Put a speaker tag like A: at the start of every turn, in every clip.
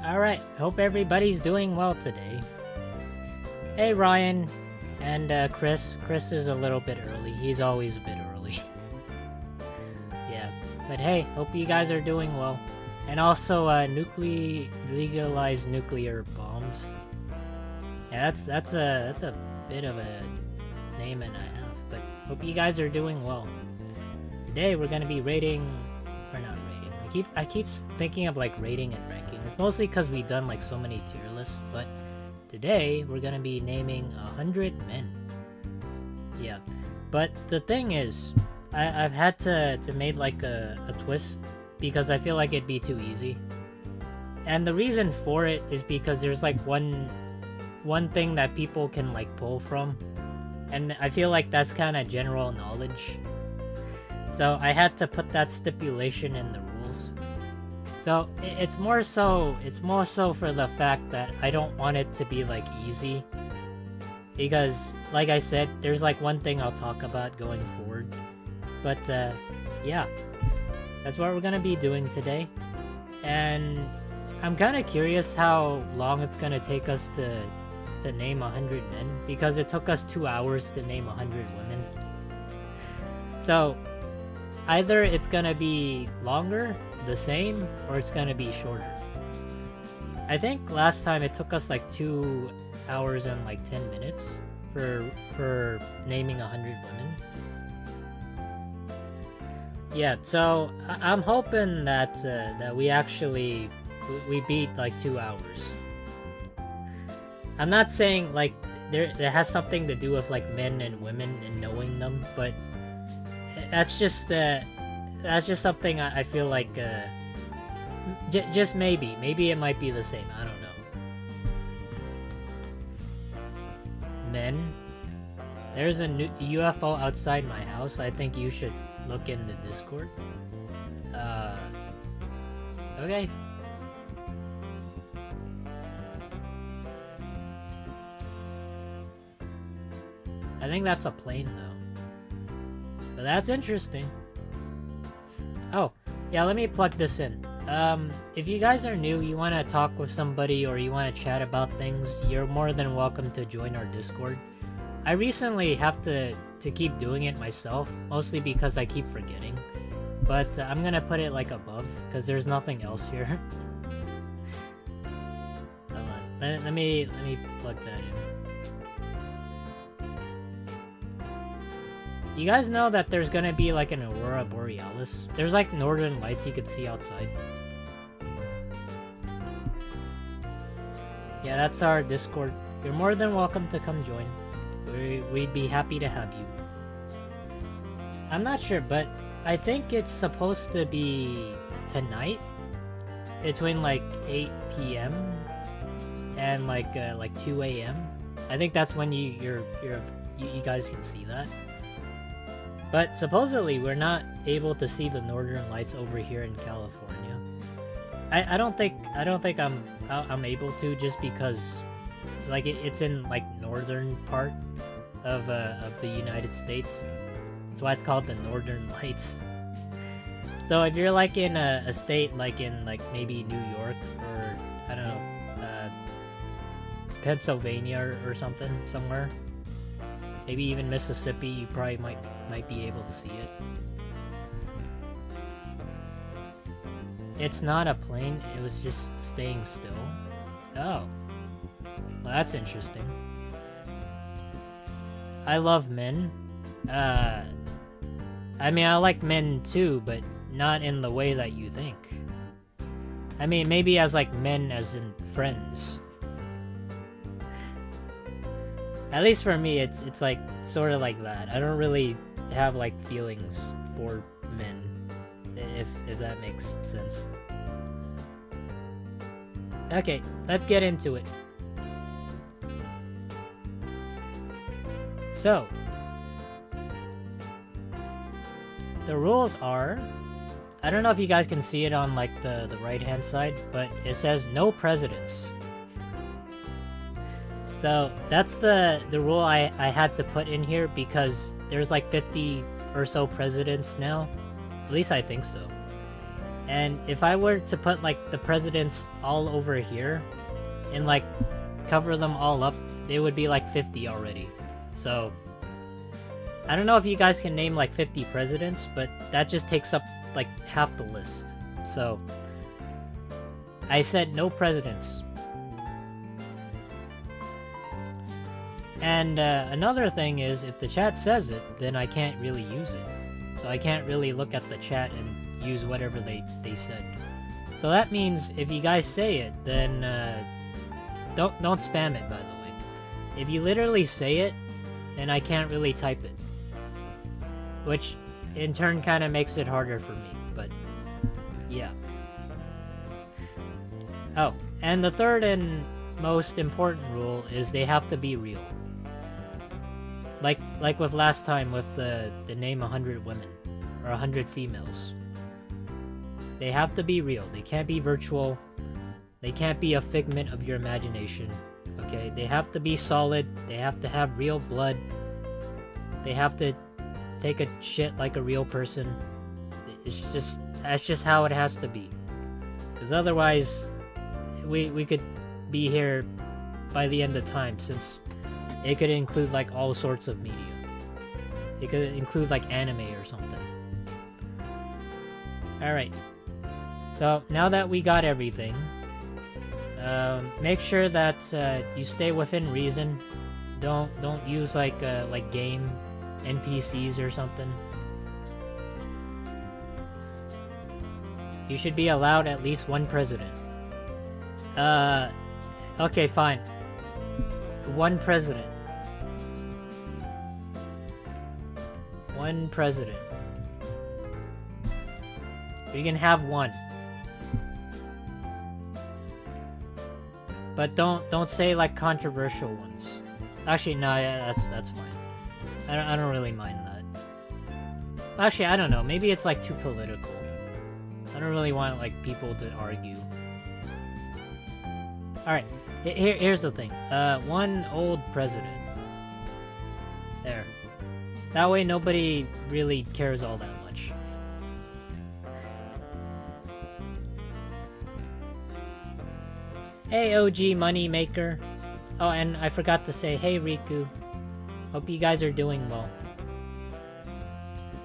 A: Alright, hope everybody's doing well today. Hey Ryan and Chris. Chris is a little bit early. He's always a bit early. Yeah, but hey, hope you guys are doing well. And also, legalize nuclear bombs. Yeah, that's a bit of a name and a half, but hope you guys are doing well. Today we're gonna be rating, or not rating. I keep thinking of like rating and ranking. It's mostly because we've done like so many tier lists, but today we're gonna be naming 100 men. Yeah, but the thing is, I've had to make like a twist because I feel like it'd be too easy. And the reason for it is because there's like one thing that people can like pull from, and I feel like that's kind of general knowledge. So I had to put that stipulation in the rules. So it's more so for the fact that I don't want it to be like easy, because like I said, there's like one thing I'll talk about going forward. But yeah, that's what we're gonna be doing today. And I'm kind of curious how long it's gonna take us to name 100 men, because it took us 2 hours to name 100 women. So either it's gonna be longer, the same, or it's gonna be shorter. I think last time it took us like 2 hours and like 10 minutes for naming 100 women. Yeah, so I'm hoping that that we actually we beat like 2 hours. I'm not saying like there has something to do with like men and women and knowing them, but that's just something I feel like just maybe it might be the same. I don't know. Men, there's a new UFO outside my house. I think you should look in the Discord. Okay. I think that's a plane though. But that's interesting. Oh, yeah, let me plug this in. If you guys are new, you want to talk with somebody, or you want to chat about things, you're more than welcome to join our Discord. I recently have to keep doing it myself, mostly because I keep forgetting. But I'm gonna put it like above, because there's nothing else here. Hold on. Let me plug that in. You guys know that there's gonna be like an Aurora Borealis? There's like northern lights you could see outside. Yeah, that's our Discord. You're more than welcome to come join. We'd be happy to have you. I'm not sure, but I think it's supposed to be tonight, between like 8 p.m. and like 2 a.m. I think that's when you guys can see that. But supposedly we're not able to see the northern lights over here in California. I don't think I'm able to, just because like it's in like northern part of the United States. That's why it's called the Northern Lights. So if you're like in a state like in like maybe New York, or I don't know, Pennsylvania or something, somewhere, maybe even Mississippi, you probably might be able to see it. It's not a plane, it was just staying still. Oh. Well, that's interesting. I love men. I mean, I like men too, but not in the way that you think. I mean, maybe as like men as in friends. At least for me, it's like sort of like that. I don't really have like feelings for men, if that makes sense. Okay, let's get into it. So, the rules are, I don't know if you guys can see it on like the right hand side, but it says no presidents. So that's the rule I had to put in here, because there's like 50 or so presidents now. At least I think so. And if I were to put like the presidents all over here and like cover them all up, they would be like 50 already. So I don't know if you guys can name like 50 presidents, but that just takes up like half the list. So I said no presidents. And another thing is, if the chat says it, then I can't really use it. So I can't really look at the chat and use whatever they said. So that means if you guys say it, then don't spam it, by the way. If you literally say it, then I can't really type it. Which in turn kind of makes it harder for me, but yeah. Oh, and the third and most important rule is they have to be real. Like with last time with the name 100 women or 100 females. They have to be real. They can't be virtual. They can't be a figment of your imagination. Okay? They have to be solid. They have to have real blood. They have to take a shit like a real person. That's just how it has to be. Because otherwise we could be here by the end of time, since it could include like all sorts of media. It could include like anime or something. Alright. So now that we got everything, make sure that you stay within reason. Don't use like game NPCs or something. You should be allowed at least one president. Okay, fine. One president. One president. You can have one. But don't say like controversial ones. Actually, no, yeah, that's fine. I don't really mind that. Actually, I don't know. Maybe it's like too political. I don't really want like people to argue. Alright, here's the thing. One old president. There. That way nobody really cares all that much. Hey OG Money Maker. Oh, and I forgot to say, hey Riku. Hope you guys are doing well.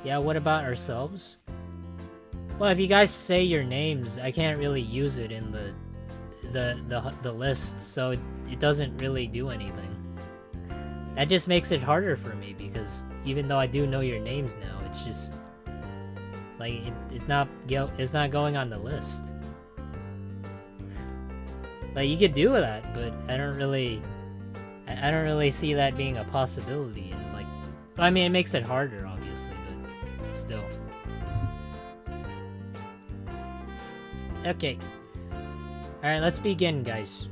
A: Yeah, what about ourselves? Well, if you guys say your names, I can't really use it in the list, so it doesn't really do anything. That just makes it harder for me, because even though I do know your names now, it's just like it's not going on the list. Like, you could do that, but I don't really see that being a possibility. And like, I mean, it makes it harder, obviously, but still. Okay. Alright, let's begin, guys.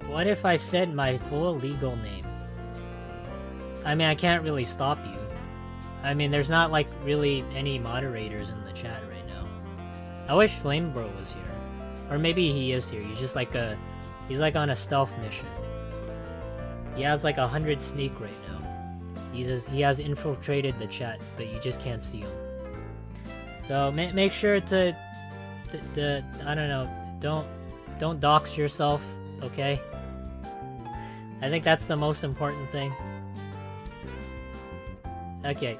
A: What if I said my full legal name? I mean, I can't really stop you. I mean, there's not, like, really any moderators in the chat right now. I wish Flamebro was here. Or maybe he is here. He's just like he's like on a stealth mission. He has like 100 sneak right now. He has infiltrated the chat, but you just can't see him. So make sure to I don't know, don't dox yourself, okay? I think that's the most important thing. Okay,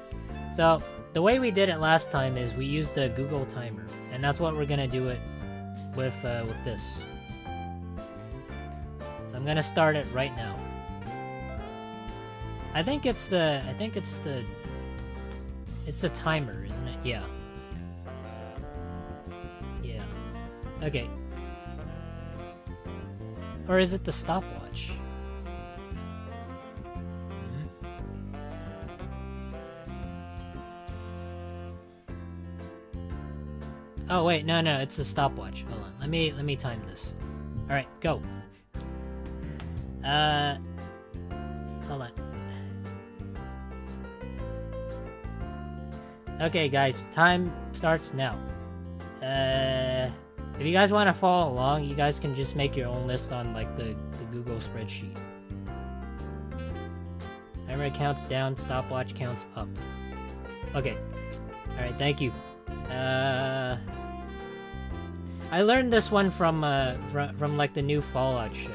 A: so the way we did it last time is we used the Google timer, and that's what we're gonna do it with this. So I'm gonna start it right now. I think it's the timer, isn't it? Yeah. Yeah. Okay. Or is it the stopwatch? Oh wait, no, it's the stopwatch. Hold on. Let me time this. All right, go. Hold on. Okay, guys, time starts now. If you guys want to follow along, you guys can just make your own list on like the Google spreadsheet. Timer counts down, stopwatch counts up. Okay. Alright, thank you. I learned this one from like the new Fallout show.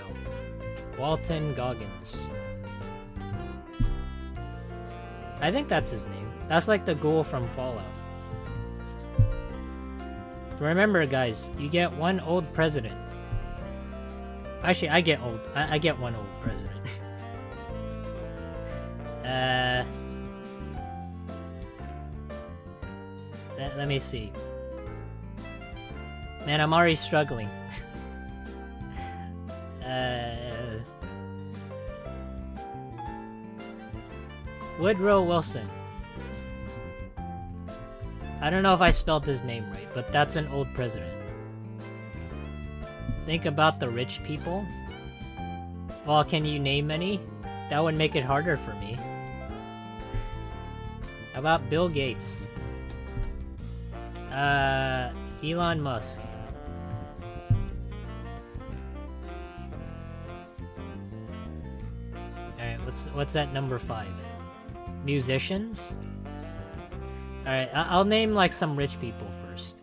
A: Walton Goggins. I think that's his name. That's like the ghoul from Fallout. Remember, guys, you get one old president. Actually, I get one old president. Let me see. Man, I'm already struggling. Woodrow Wilson. I don't know if I spelled his name right, but that's an old president. Think about the rich people. Well, can you name any? That would make it harder for me. How about Bill Gates? Elon Musk. Alright, what's at number 5? Musicians? Alright, I'll name like some rich people first.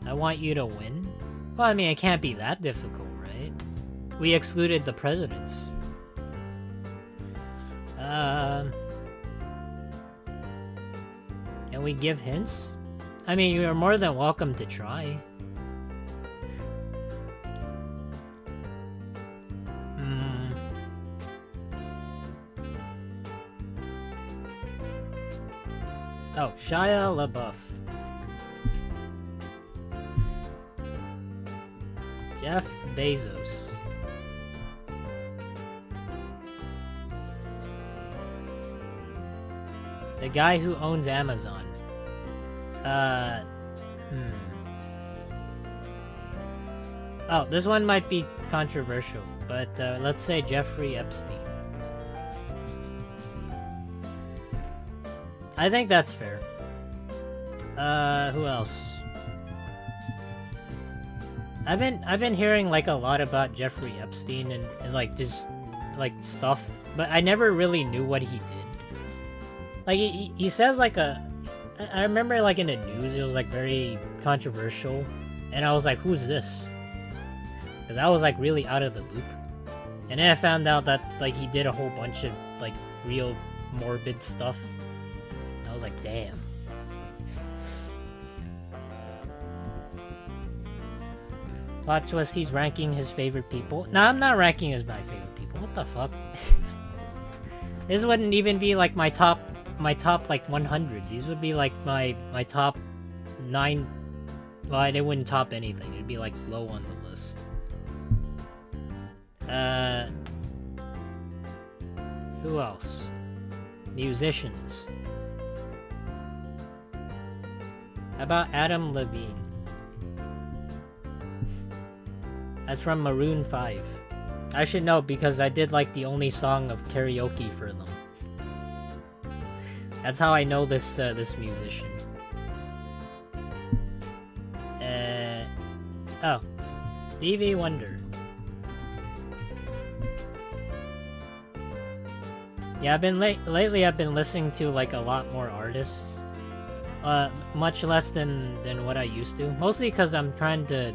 A: I want you to win? Well, I mean, it can't be that difficult, right? We excluded the presidents. Can we give hints? I mean, you're more than welcome to try. Oh, Shia LaBeouf. Jeff Bezos. The guy who owns Amazon. Oh, this one might be controversial, but let's say Jeffrey Epstein. I think that's fair. Who else? I've been hearing like a lot about Jeffrey Epstein and like this like stuff, but I never really knew what he did. Like he says like I remember like in the news it was like very controversial, and I was like, who's this? Because I was like really out of the loop, and then I found out that like he did a whole bunch of like real morbid stuff. I was like, damn. Plot twist, he's ranking his favorite people. No, I'm not ranking as my favorite people. What the fuck? This wouldn't even be like my top like 100. These would be like my top 9. Well, they wouldn't top anything. It'd be like low on the list. Who else? Musicians. How about Adam Levine? That's from Maroon 5. I should know because I did like the only song of karaoke for them. That's how I know this this musician. Oh, Stevie Wonder. Yeah, lately I've been listening to like a lot more artists. Much less than what I used to. Mostly because I'm trying to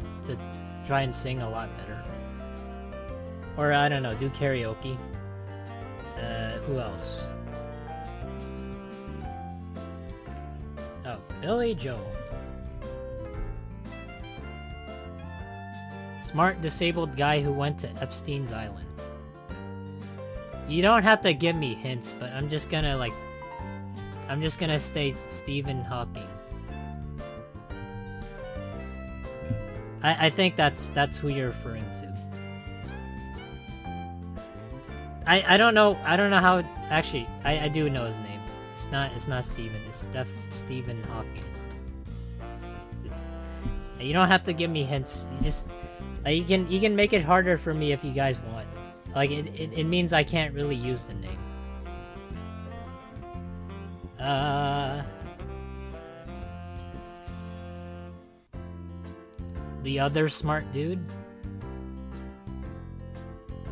A: try and sing a lot better. Or I don't know, do karaoke. Who else? Oh, Billy Joel. Smart disabled guy who went to Epstein's Island. You don't have to give me hints, but I'm just gonna say Stephen Hawking. I think that's who you're referring to. I don't know how. Actually, I do know his name. It's not Stephen. It's Stephen Hawking. You don't have to give me hints. You just you can make it harder for me if you guys want. Like it means I can't really use the name. The other smart dude?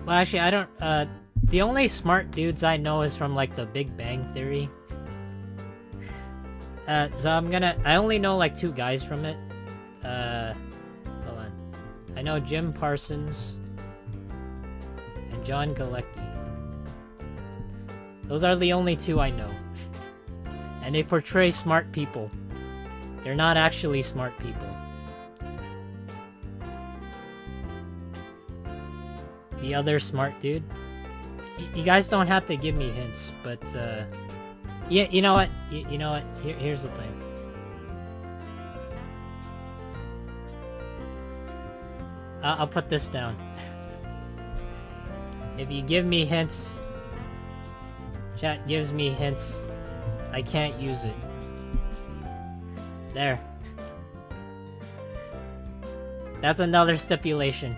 A: Well, actually, I don't, The only smart dudes I know is from like the Big Bang Theory. So I only know like 2 guys from it. Hold on. I know Jim Parsons and John Galecki. Those are the only 2 I know. And they portray smart people. They're not actually smart people. The other smart dude? You guys don't have to give me hints, but, yeah, you know what? You know what? Here's the thing. I'll put this down. If you give me hints, chat gives me hints, I can't use it. There. That's another stipulation.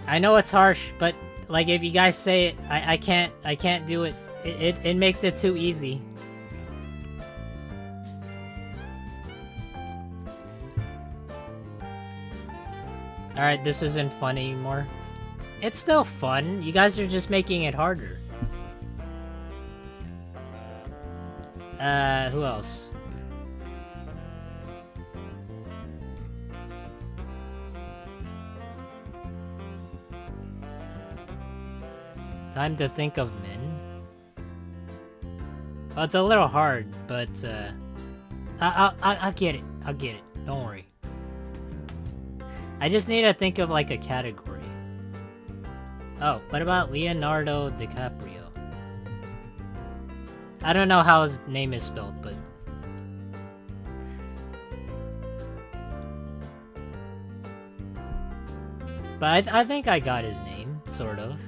A: I know it's harsh, but like if you guys say it, I can't do it. It makes it too easy. Alright, this isn't fun anymore. It's still fun. You guys are just making it harder. Who else? Time to think of men. Well, it's a little hard, but I'll get it. I'll get it. Don't worry. I just need to think of like a category. Oh, what about Leonardo DiCaprio? I don't know how his name is spelled, but I think I got his name, sort of.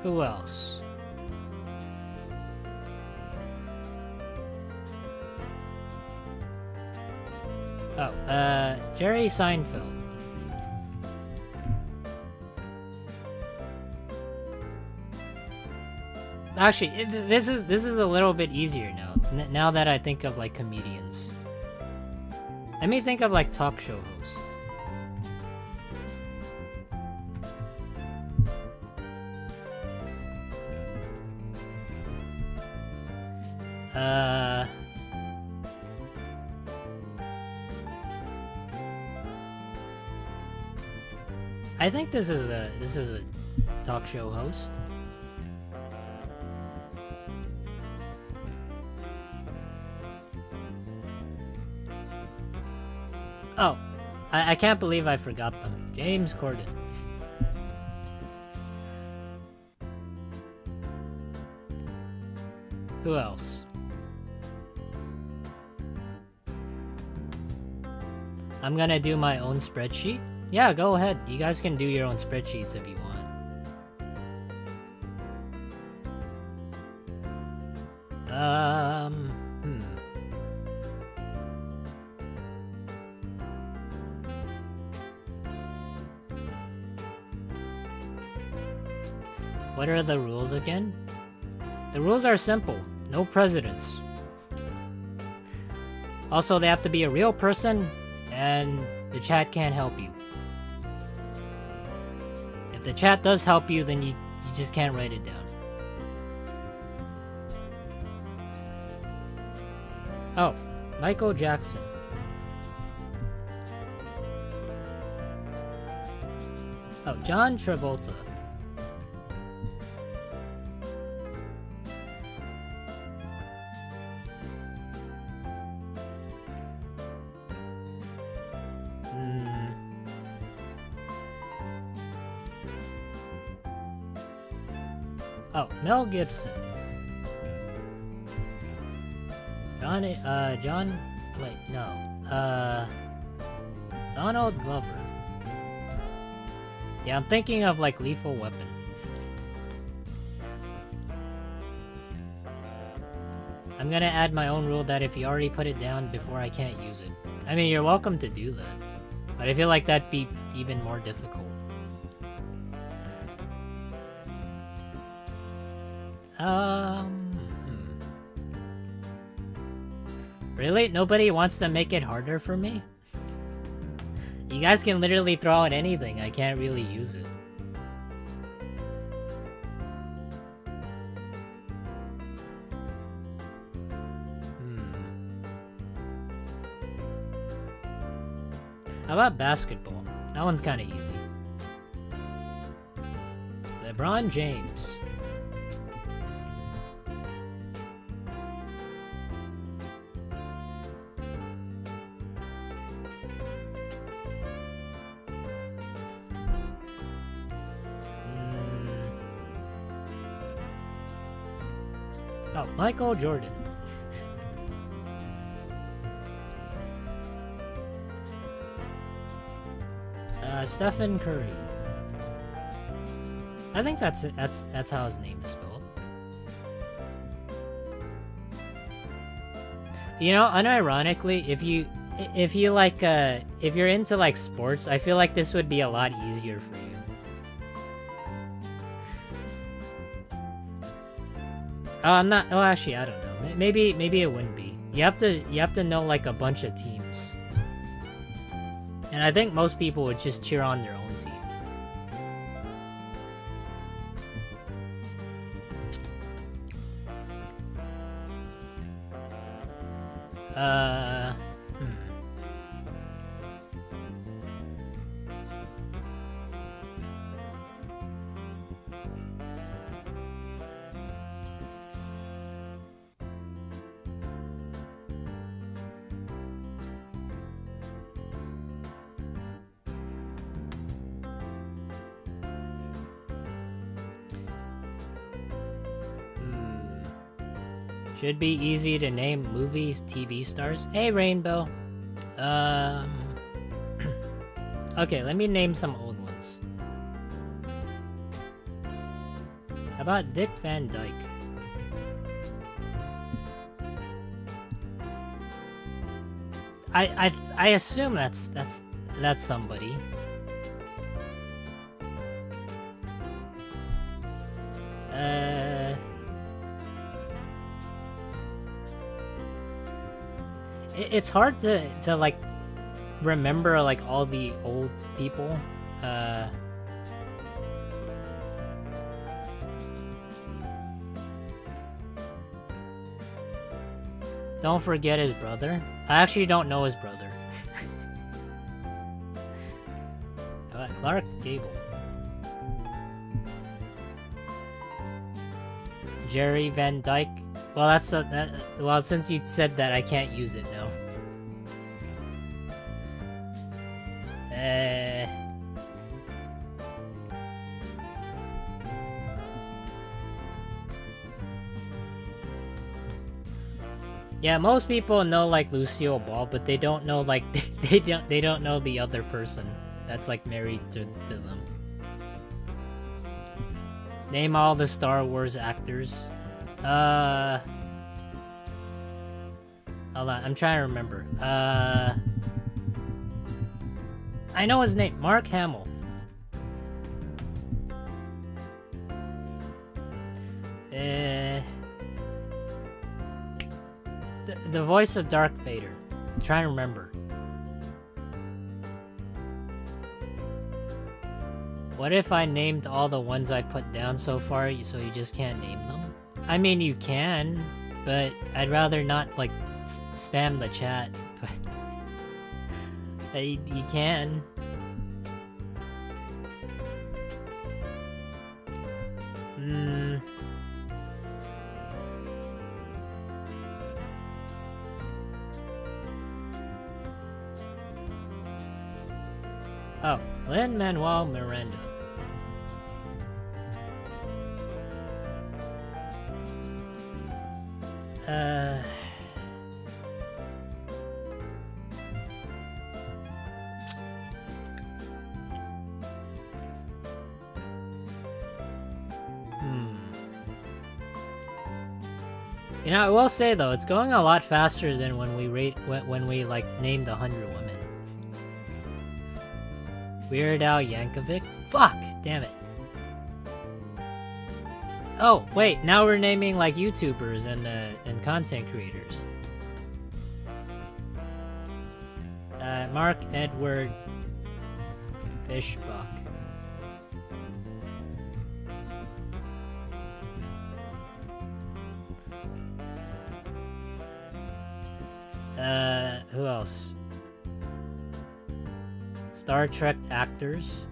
A: Who else? Oh, Jerry Seinfeld. Actually, this is a little bit easier now. Now that I think of like comedians. Let me think of like talk show hosts. I think this is a talk show host. Oh, I can't believe I forgot them. James Corden. Who else? I'm gonna do my own spreadsheet. Yeah, go ahead. You guys can do your own spreadsheets if you want. What are the rules again? The rules are simple. No presidents. Also, they have to be a real person, and the chat can't help you. If the chat does help you, then you just can't write it down. Oh, Michael Jackson. Oh, John Travolta. Oh, Mel Gibson. Donald Glover. Yeah, I'm thinking of like Lethal Weapon. I'm gonna add my own rule that if you already put it down before, I can't use it. I mean, you're welcome to do that, but I feel like that'd be even more difficult. Really? Nobody wants to make it harder for me? You guys can literally throw out anything. I can't really use it. How about basketball? That one's kind of easy. LeBron James. Oh, Michael Jordan. Stephen Curry. I think that's how his name is spelled. You know, unironically, if you like if you're into like sports, I feel like this would be a lot easier for you. Oh, I'm not. Oh, actually, I don't know. Maybe it wouldn't be. You have to know like a bunch of teams. And I think most people would just cheer on their own team. Should be easy to name movies, TV stars. Hey, Rainbow. Okay, let me name some old ones. How about Dick Van Dyke? I assume that's somebody. It's hard to like remember like all the old people. Don't forget his brother. I actually don't know his brother. Clark Gable. Jerry Van Dyke. Well, that's well, since you said that, I can't use it now. Yeah, most people know like Lucille Ball, but they don't know like they don't know the other person that's like married to them. Name all the Star Wars actors. Hold on, I'm trying to remember. I know his name, Mark Hamill. The voice of Darth Vader. I'm trying to remember. What if I named all the ones I put down so far, so you just can't name them? I mean, you can, but I'd rather not, like, spam the chat. But you can. Oh, Lin-Manuel Miranda. You know, I will say though, it's going a lot faster than when we like named 100 women. Weird Al Yankovic? Fuck! Damn it. Oh, wait, now we're naming like YouTubers and content creators. Mark Edward Fishbuck. Who else? Star Trek actors.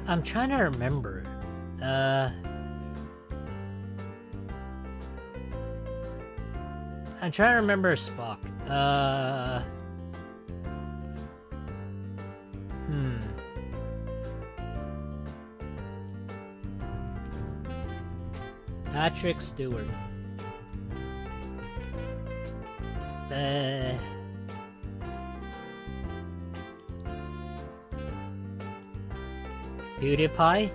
A: I'm trying to remember. I'm trying to remember Spock. Patrick Stewart. PewDiePie?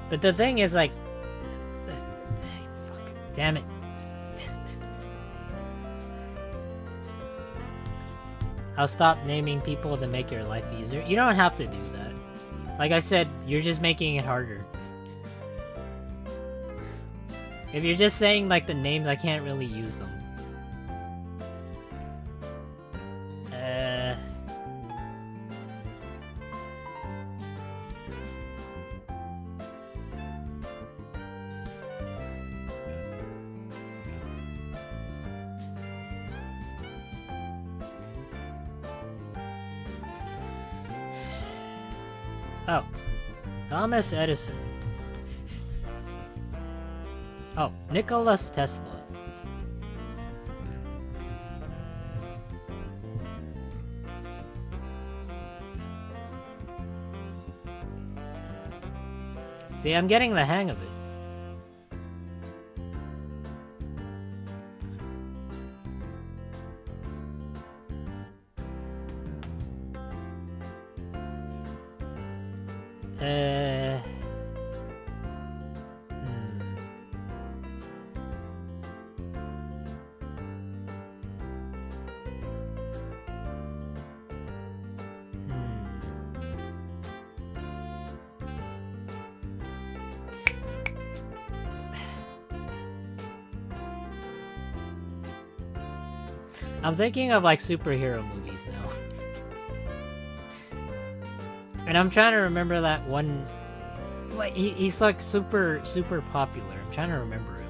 A: But the thing is, like... Fuck. Damn it. I'll stop naming people to make your life easier. You don't have to do that. Like I said, you're just making it harder. If you're just saying, like, the names, I can't really use them. Oh. Thomas Edison. Oh, Nicholas Tesla. See, I'm getting the hang of it. I'm thinking of like superhero movies now. And I'm trying to remember that one. Like, he's like super popular. I'm trying to remember him.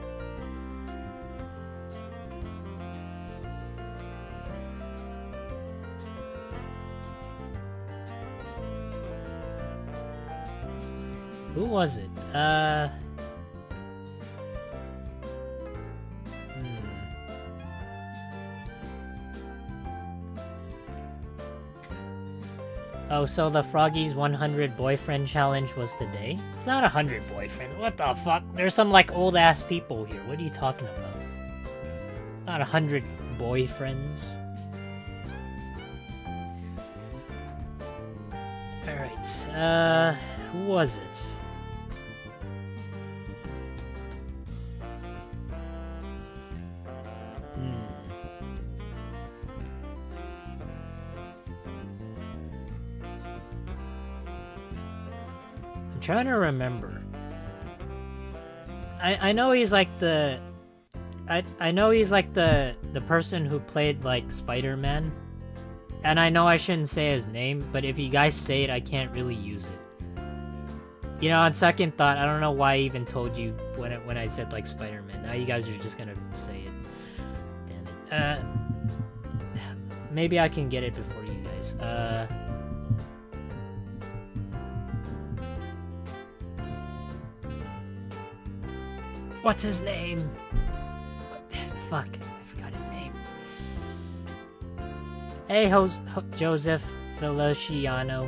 A: Who was it? Oh, so the Froggy's 100 boyfriend challenge was today? It's not 100 boyfriend. What the fuck? There's some like old ass people here. What are you talking about? It's not 100 boyfriends. Alright, who was it? Trying to remember. I know he's like the I know he's like the person who played like Spider-Man. And I know I shouldn't say his name, but if you guys say it, I can't really use it. You know, on second thought, I don't know why I even told you when I said like Spider-Man. Now you guys are just gonna say it. Damn it. Maybe I can get it before you guys. What's his name? Fuck, I forgot his name. Hey, Joseph Feliciano.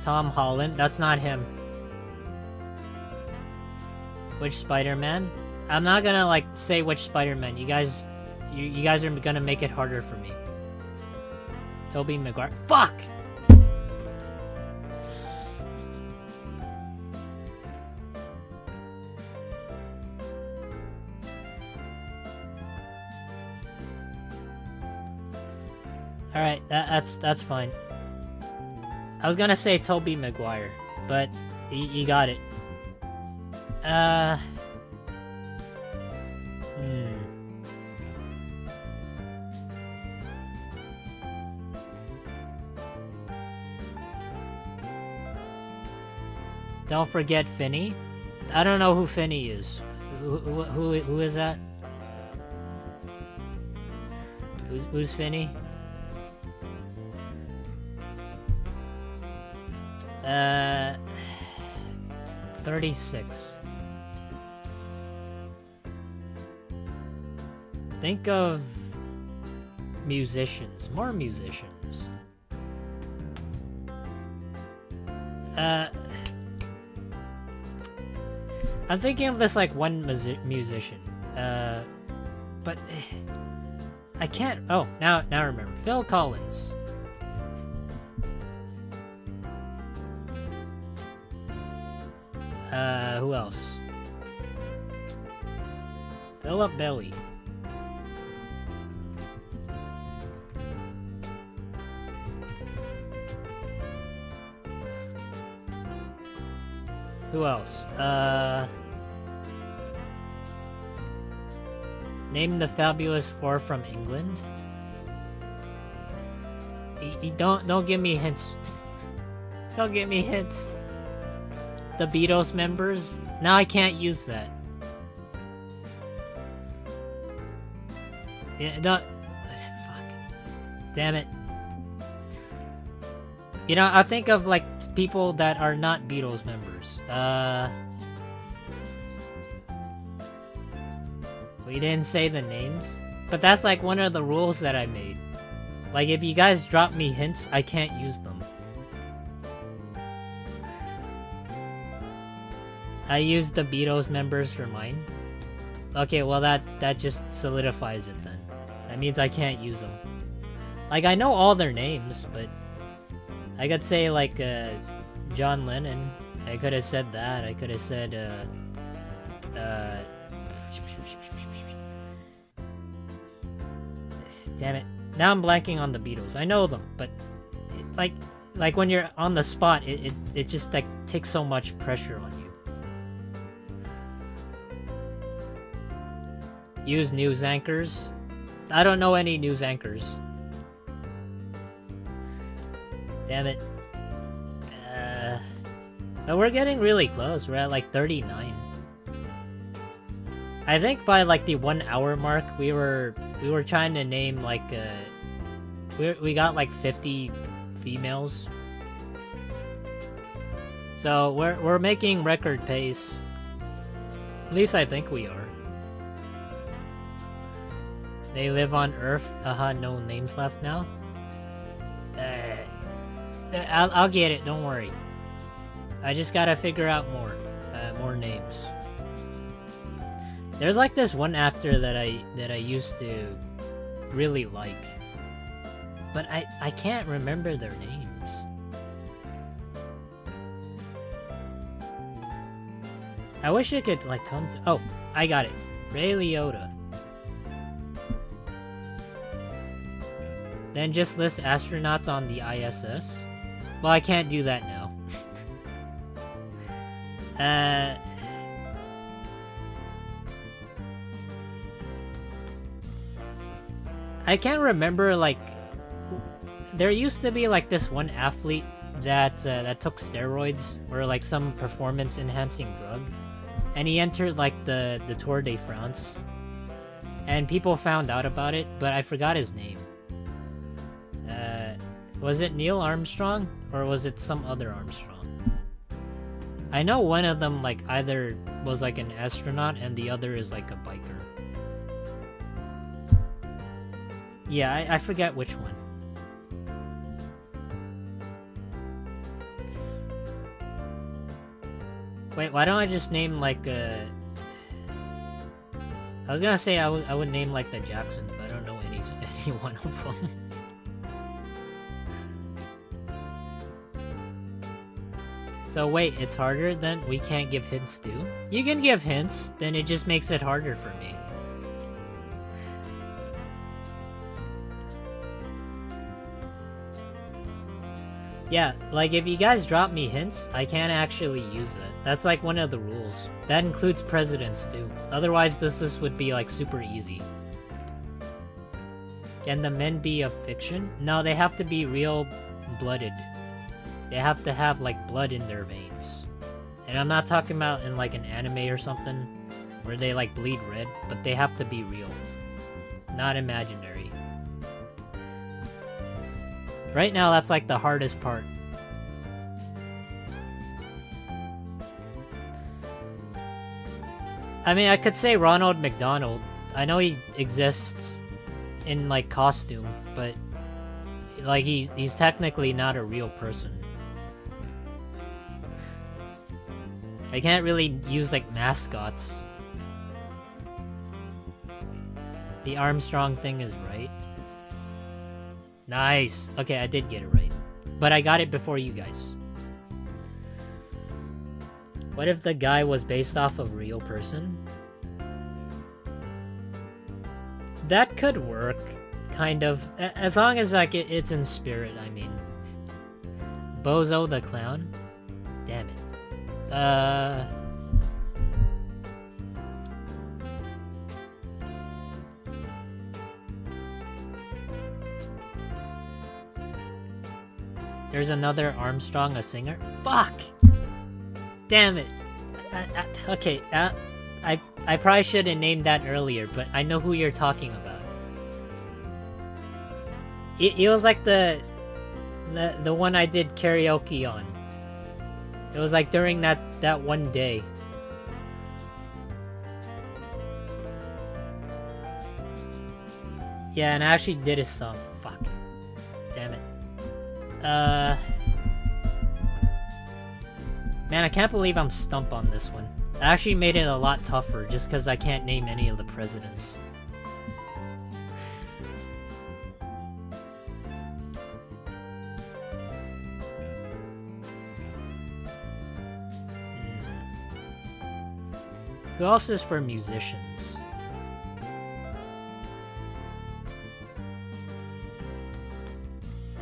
A: Tom Holland? That's not him. Which Spider-Man? I'm not gonna, like, say which Spider-Man. You guys are gonna make it harder for me. Tobey Maguire. Fuck! Alright, that's fine. I was gonna say Tobey Maguire, but you got it. Don't forget Finney. I don't know who Finney is. Who is that? Who's Finney? 36. Think of musicians. More musicians. I'm thinking of this like one musician. But I can't. Oh, now I remember. Phil Collins. Who else? Philip Bailey. Who else? Name the Fabulous Four from England. Don't give me hints. Don't give me hints. The Beatles members? Now I can't use that. Yeah, no. Fuck. Damn it. You know, I think of like people that are not Beatles members. We didn't say the names, but that's like one of the rules that I made. Like if you guys drop me hints, I can't use them. I used the Beatles members for mine. Okay, well that just solidifies it then. That means I can't use them. Like I know all their names, but I could say like John Lennon. I could have said that. I could have said damn it. Now I'm blanking on the Beatles. I know them, but like when you're on the spot, it just like takes so much pressure on you. Use news anchors. I don't know any news anchors. Damn it. But we're getting really close. We're at like 39. I think by like the 1 hour mark, we were trying to name like we got like 50 females. So we're making record pace. At least I think we are. They live on Earth. No names left now. I'll get it. Don't worry. I just gotta figure out more names. There's like this one actor that I used to really like, but I can't remember their names. I wish it could like come to. Oh, I got it. Ray Liotta. Then just list astronauts on the ISS. Well, I can't do that now. I can't remember, like, there used to be like this one athlete that took steroids or like some performance enhancing drug, and he entered like the Tour de France, and people found out about it, but I forgot his name. Was it Neil Armstrong or was it some other Armstrong? I know one of them like either was like an astronaut and the other is like a biker. Yeah, I forget which one. Wait, why don't I just name like I was gonna say I would name like the Jacksons, but I don't know any one of them. So wait, it's harder then? We can't give hints too? You can give hints, then it just makes it harder for me. Yeah, like if you guys drop me hints, I can't actually use it. That's like one of the rules. That includes presidents too. Otherwise this would be like super easy. Can the men be of fiction? No, they have to be real blooded. They have to have like blood in their veins. And I'm not talking about in like an anime or something where they like bleed red, but they have to be real. Not imaginary. Right now, that's like the hardest part. I mean, I could say Ronald McDonald. I know he exists in like costume, but like he's technically not a real person. I can't really use like mascots. The Armstrong thing is right. Nice. Okay, I did get it right. But I got it before you guys. What if the guy was based off of a real person? That could work, kind of. As long as like it's in spirit, I mean. Bozo the Clown? Damn it. There's another Armstrong, a singer? Fuck! Damn it. Okay, I probably should have named that earlier, but I know who you're talking about. It was like the one I did karaoke on. It was like during that one day. Yeah, and I actually did his song. Fuck. Damn it. Man, I can't believe I'm stumped on this one. I actually made it a lot tougher just because I can't name any of the presidents. Who else is for musicians?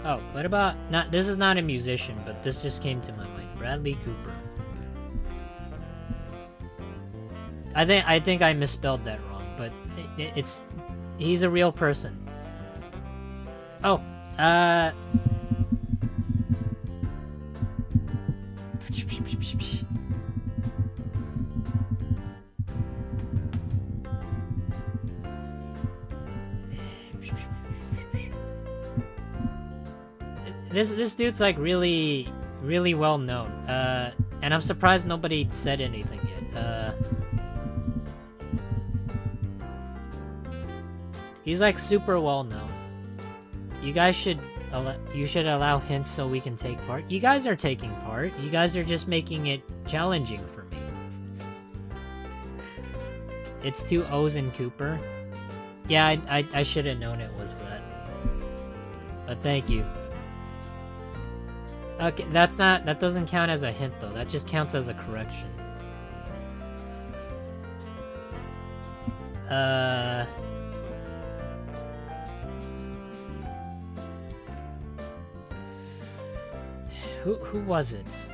A: Oh, what about not? This is not a musician, but this just came to my mind. Bradley Cooper. I think I misspelled that wrong, but he's a real person. Oh, This dude's like really well known. And I'm surprised nobody said anything yet. He's like super well known. You guys should allow hints so we can take part. You guys are taking part. You guys are just making it challenging for me. It's 2 O's in Cooper. Yeah, I should have known it was that. But thank you. Okay, that doesn't count as a hint though. That just counts as a correction. Who was it?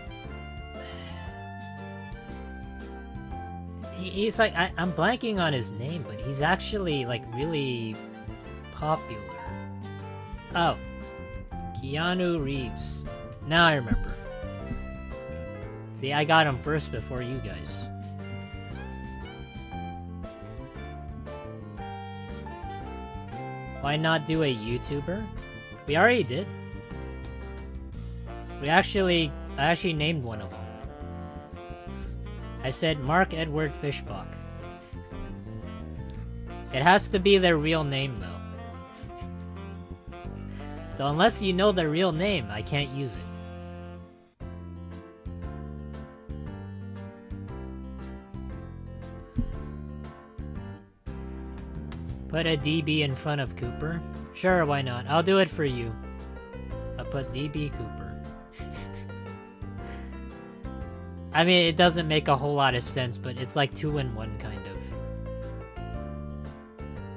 A: He's like I'm blanking on his name, but he's actually like really popular. Oh, Keanu Reeves. Now I remember. See, I got him first before you guys. Why not do a YouTuber? We already did. I actually named one of them. I said Mark Edward Fishbach. It has to be their real name though. So unless you know their real name, I can't use it. Put a DB in front of Cooper? Sure, why not? I'll do it for you. I'll put DB Cooper. I mean, it doesn't make a whole lot of sense, but it's like 2 in 1 kind of.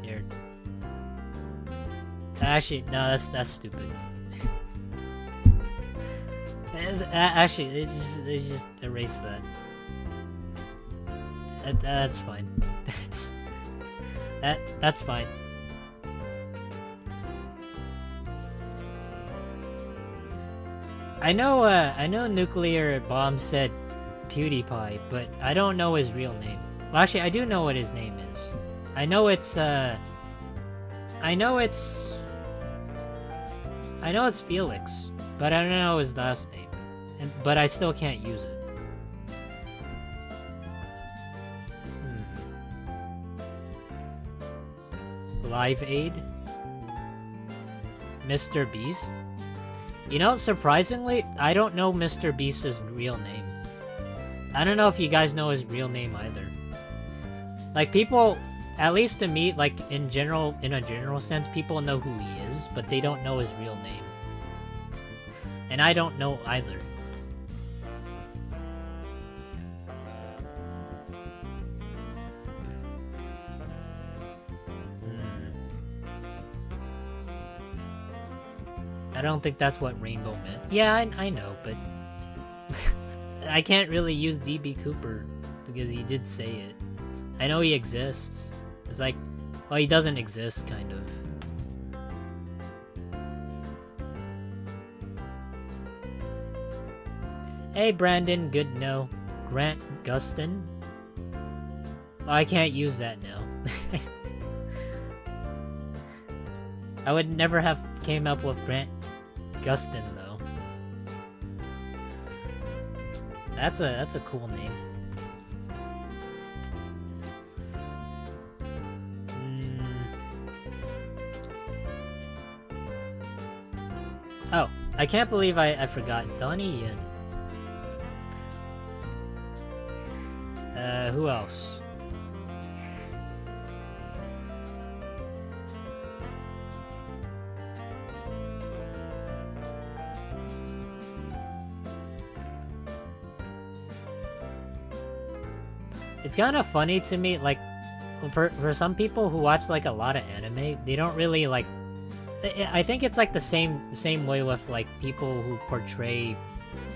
A: Here. Actually, no, that's stupid. Actually, let's just erase that. That's fine. That's fine. I know Nuclear Bomb said PewDiePie, but I don't know his real name. Well, actually, I do know what his name is. I know it's Felix, but I don't know his last name. But I still can't use it. Live Aid? Mr. Beast? You know, surprisingly, I don't know Mr. Beast's real name. I don't know if you guys know his real name either. Like, people, at least to me, like, in a general sense, people know who he is, but they don't know his real name. And I don't know either. I don't think that's what Rainbow meant. Yeah, I know, but I can't really use DB Cooper because he did say it. I know he exists. It's like, well, he doesn't exist, kind of. Hey, Brandon, good no. Grant Gustin? Oh, I can't use that now. I would never have came up with Grant Gustin though. That's a cool name. Oh, I can't believe I forgot Donnie Yen. Who else? It's kind of funny to me, like, for some people who watch like a lot of anime, they don't really like. I think it's like the same way with like people who portray,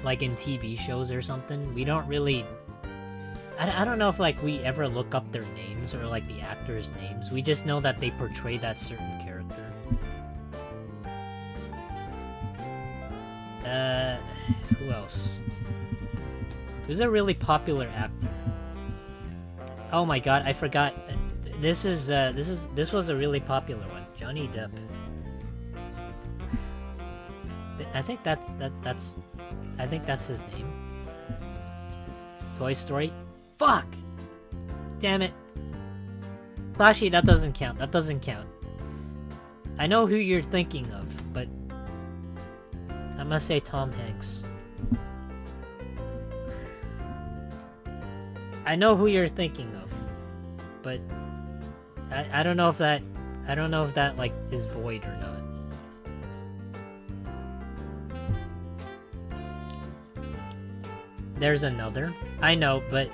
A: like in TV shows or something. We don't really. I don't know if like we ever look up their names or like the actors' names. We just know that they portray that certain character. Who else? Who's a really popular actor? Oh my god, I forgot. This was a really popular one. Johnny Depp. I think that's his name. Toy Story. Fuck! Damn it. Actually, that doesn't count. That doesn't count. I know who you're thinking of, but I must say Tom Hanks. I know who you're thinking of, but I don't know if that like is void or not. There's another. I know, but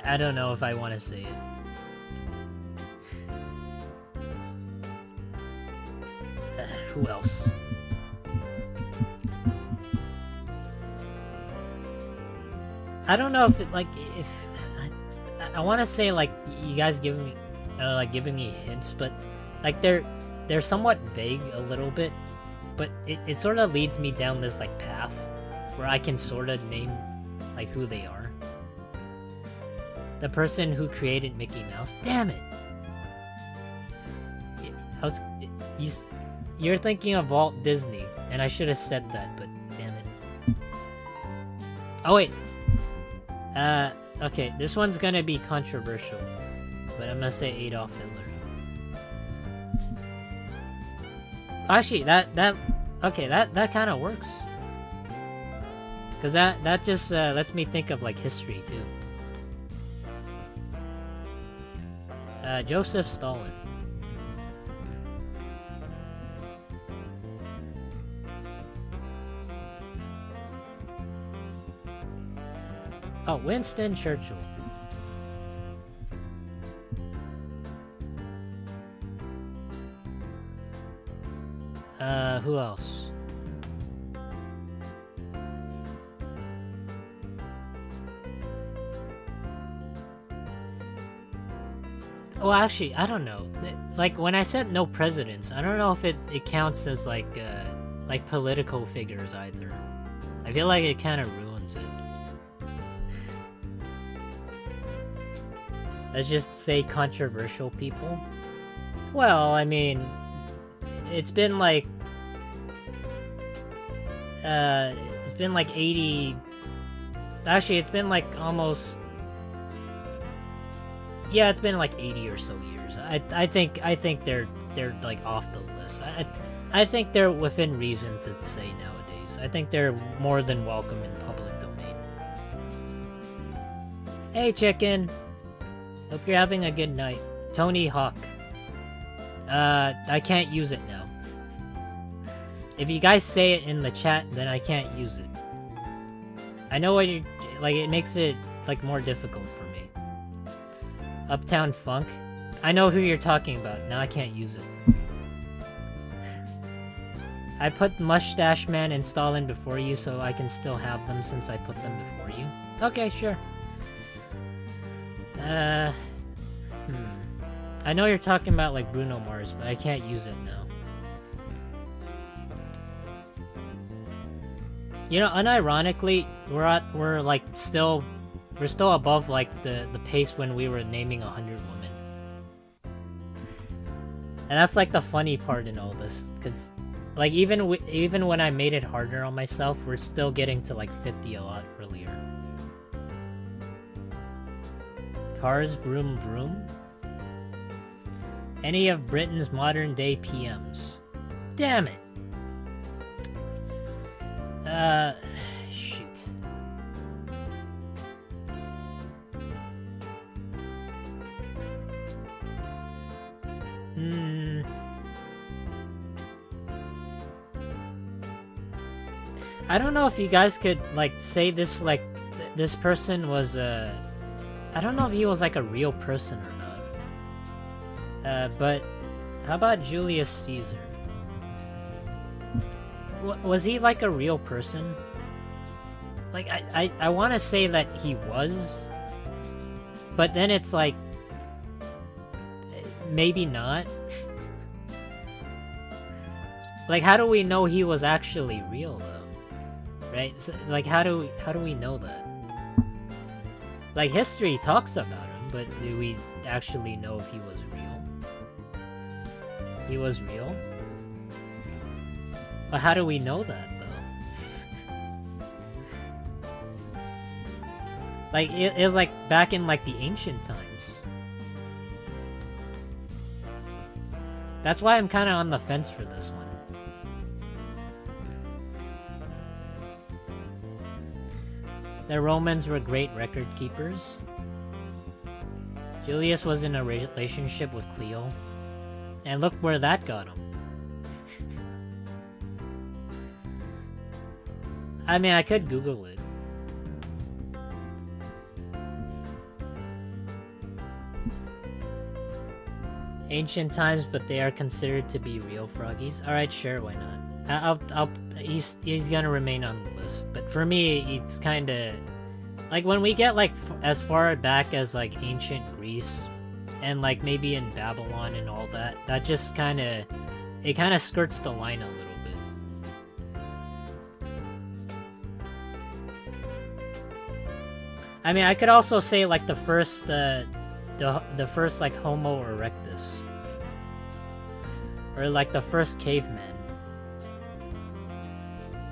A: I don't know if I want to say it. Who else? I don't know if it like if I want to say like you guys giving me hints, but like they're somewhat vague a little bit, but it sort of leads me down this like path where I can sort of name like who they are. The person who created Mickey Mouse. Damn it! You're thinking of Walt Disney, and I should have said that, but damn it. Oh wait. Okay, this one's gonna be controversial, but I'm gonna say Adolf Hitler. Actually, that kind of works. Cause that just lets me think of like history too. Joseph Stalin. Oh, Winston Churchill. Who else? Oh, actually, I don't know. Like, when I said no presidents, I don't know if it counts as, like political figures either. I feel like it kind of ruins it. Let's just say controversial people. Well, I mean, it's been like... it's been like 80... Actually, it's been like almost... Yeah, it's been like 80 or so years. I think they're like off the list. I think they're within reason to say nowadays. I think they're more than welcome in public domain. Hey, chicken. Hope you're having a good night. Tony Hawk. I can't use it now. If you guys say it in the chat, then I can't use it. I know what you like. It makes it like more difficult for me. Uptown Funk. I know who you're talking about. Now I can't use it. I put Mustache Man and Stalin before you, so I can still have them since I put them before you. Okay, sure. I know you're talking about like Bruno Mars, but I can't use it now. You know, unironically, we're still above like the pace when we were naming 100 women. And that's like the funny part in all this, because like even when I made it harder on myself, we're still getting to like 50 a lot earlier. Cars, vroom vroom. Any of Britain's modern day PMs. Damn it. Shoot. I don't know if you guys could like say this like this person was I don't know if he was like a real person or not. But how about Julius Caesar? Was he like a real person? Like I want to say that he was, but then it's like maybe not. Like, how do we know he was actually real though? Right? So, like, how do we know that? Like, history talks about him, but do we actually know if he was real? He was real? But how do we know that, though? Like, it was like back in, like, the ancient times. That's why I'm kind of on the fence for this one. The Romans were great record keepers. Julius was in a relationship with Cleo. And look where that got him. I mean, I could Google it. Ancient times, but they are considered to be real froggies. Alright, sure, why not? He's gonna remain on the list. But for me, it's kinda... Like, when we get, like, as far back as, like, ancient Greece, and, like, maybe in Babylon and all that, that just kinda... It kinda skirts the line a little bit. I mean, I could also say, like, the first, like, Homo erectus. Or, like, the first caveman.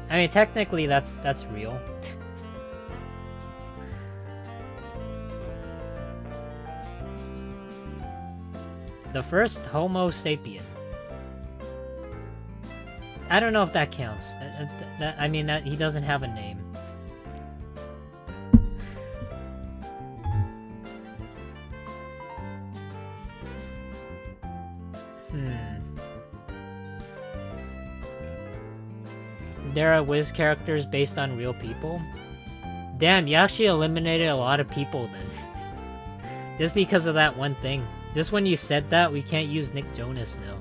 A: I mean, technically, that's real. The first Homo sapien. I don't know if that counts. I mean, he doesn't have a name. There are Wiz characters based on real people. Damn, you actually eliminated a lot of people then. Just because of that one thing. Just when you said that, we can't use Nick Jonas now.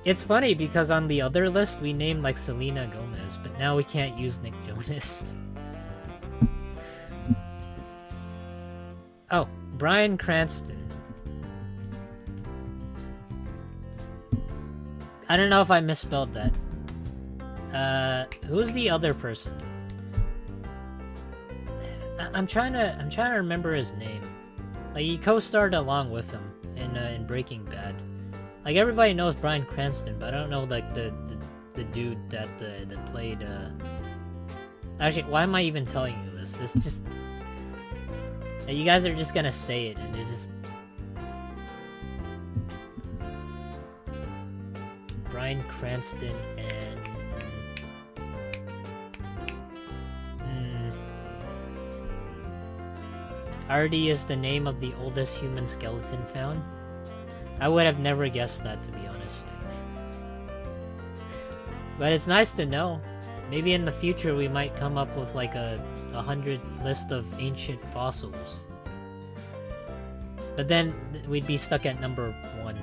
A: It's funny because on the other list we named like Selena Gomez, but now we can't use Nick Jonas. Oh, Bryan Cranston. I don't know if I misspelled that. Who's the other person? I'm trying to remember his name. Like he co-starred along with him in Breaking Bad. Like everybody knows Bryan Cranston, but I don't know like the dude that played. Actually, why am I even telling you this? This just you guys are just gonna say it, and it's just Bryan Cranston and Artie is the name of the oldest human skeleton found. I would have never guessed that, to be honest. But it's nice to know. Maybe in the future we might come up with like a 100 list of ancient fossils. But then we'd be stuck at number 1.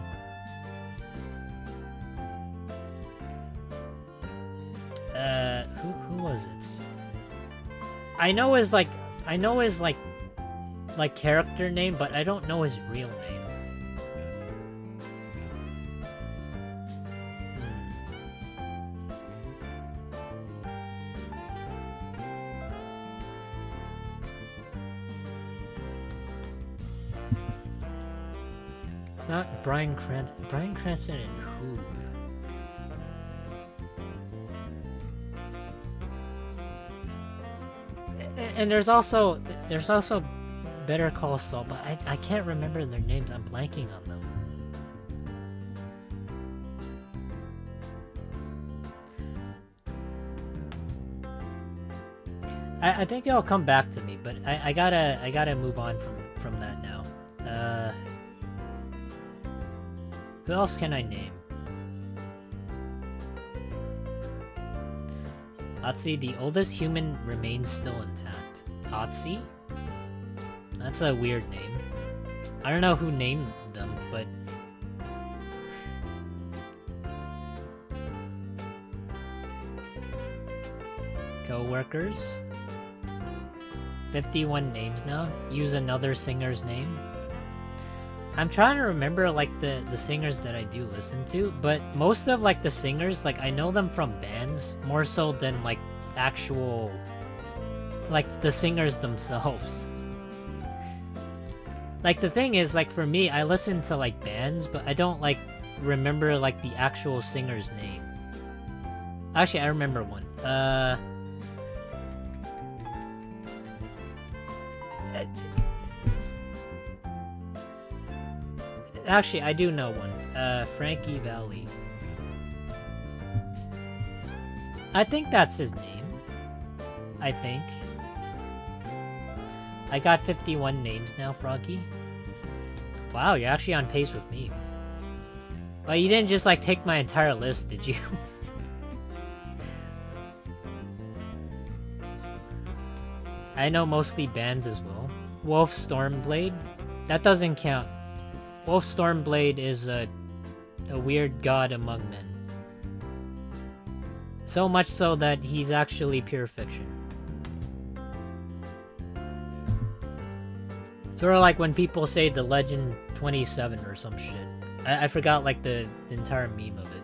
A: Who was it? I know his character name, but I don't know his real name. It's not Bryan Cranston. Bryan Cranston and who? And there's also Better Call Saul, but I can't remember their names. I'm blanking on them. I think it'll come back to me, but I gotta move on from that now. Who else can I name? Otzi, the oldest human remains still intact. Otzi? That's a weird name. I don't know who named them, but... Co-workers? 51 names now. Use another singer's name. I'm trying to remember like the singers that I do listen to, but most of like the singers, like I know them from bands more so than like actual like the singers themselves. Like the thing is, like for me, I listen to like bands, but I don't like remember like the actual singer's name. Actually, I remember one. Actually, I do know one. Frankie Valli. I think that's his name. I think. I got 51 names now, Froggy. Wow, you're actually on pace with me. But you didn't just like take my entire list, did you? I know mostly bands as well. Wolf Stormblade? That doesn't count. Wolf Stormblade is a weird god among men. So much so that he's actually pure fiction. Sort of like when people say the Legend 27 or some shit. I forgot like the entire meme of it.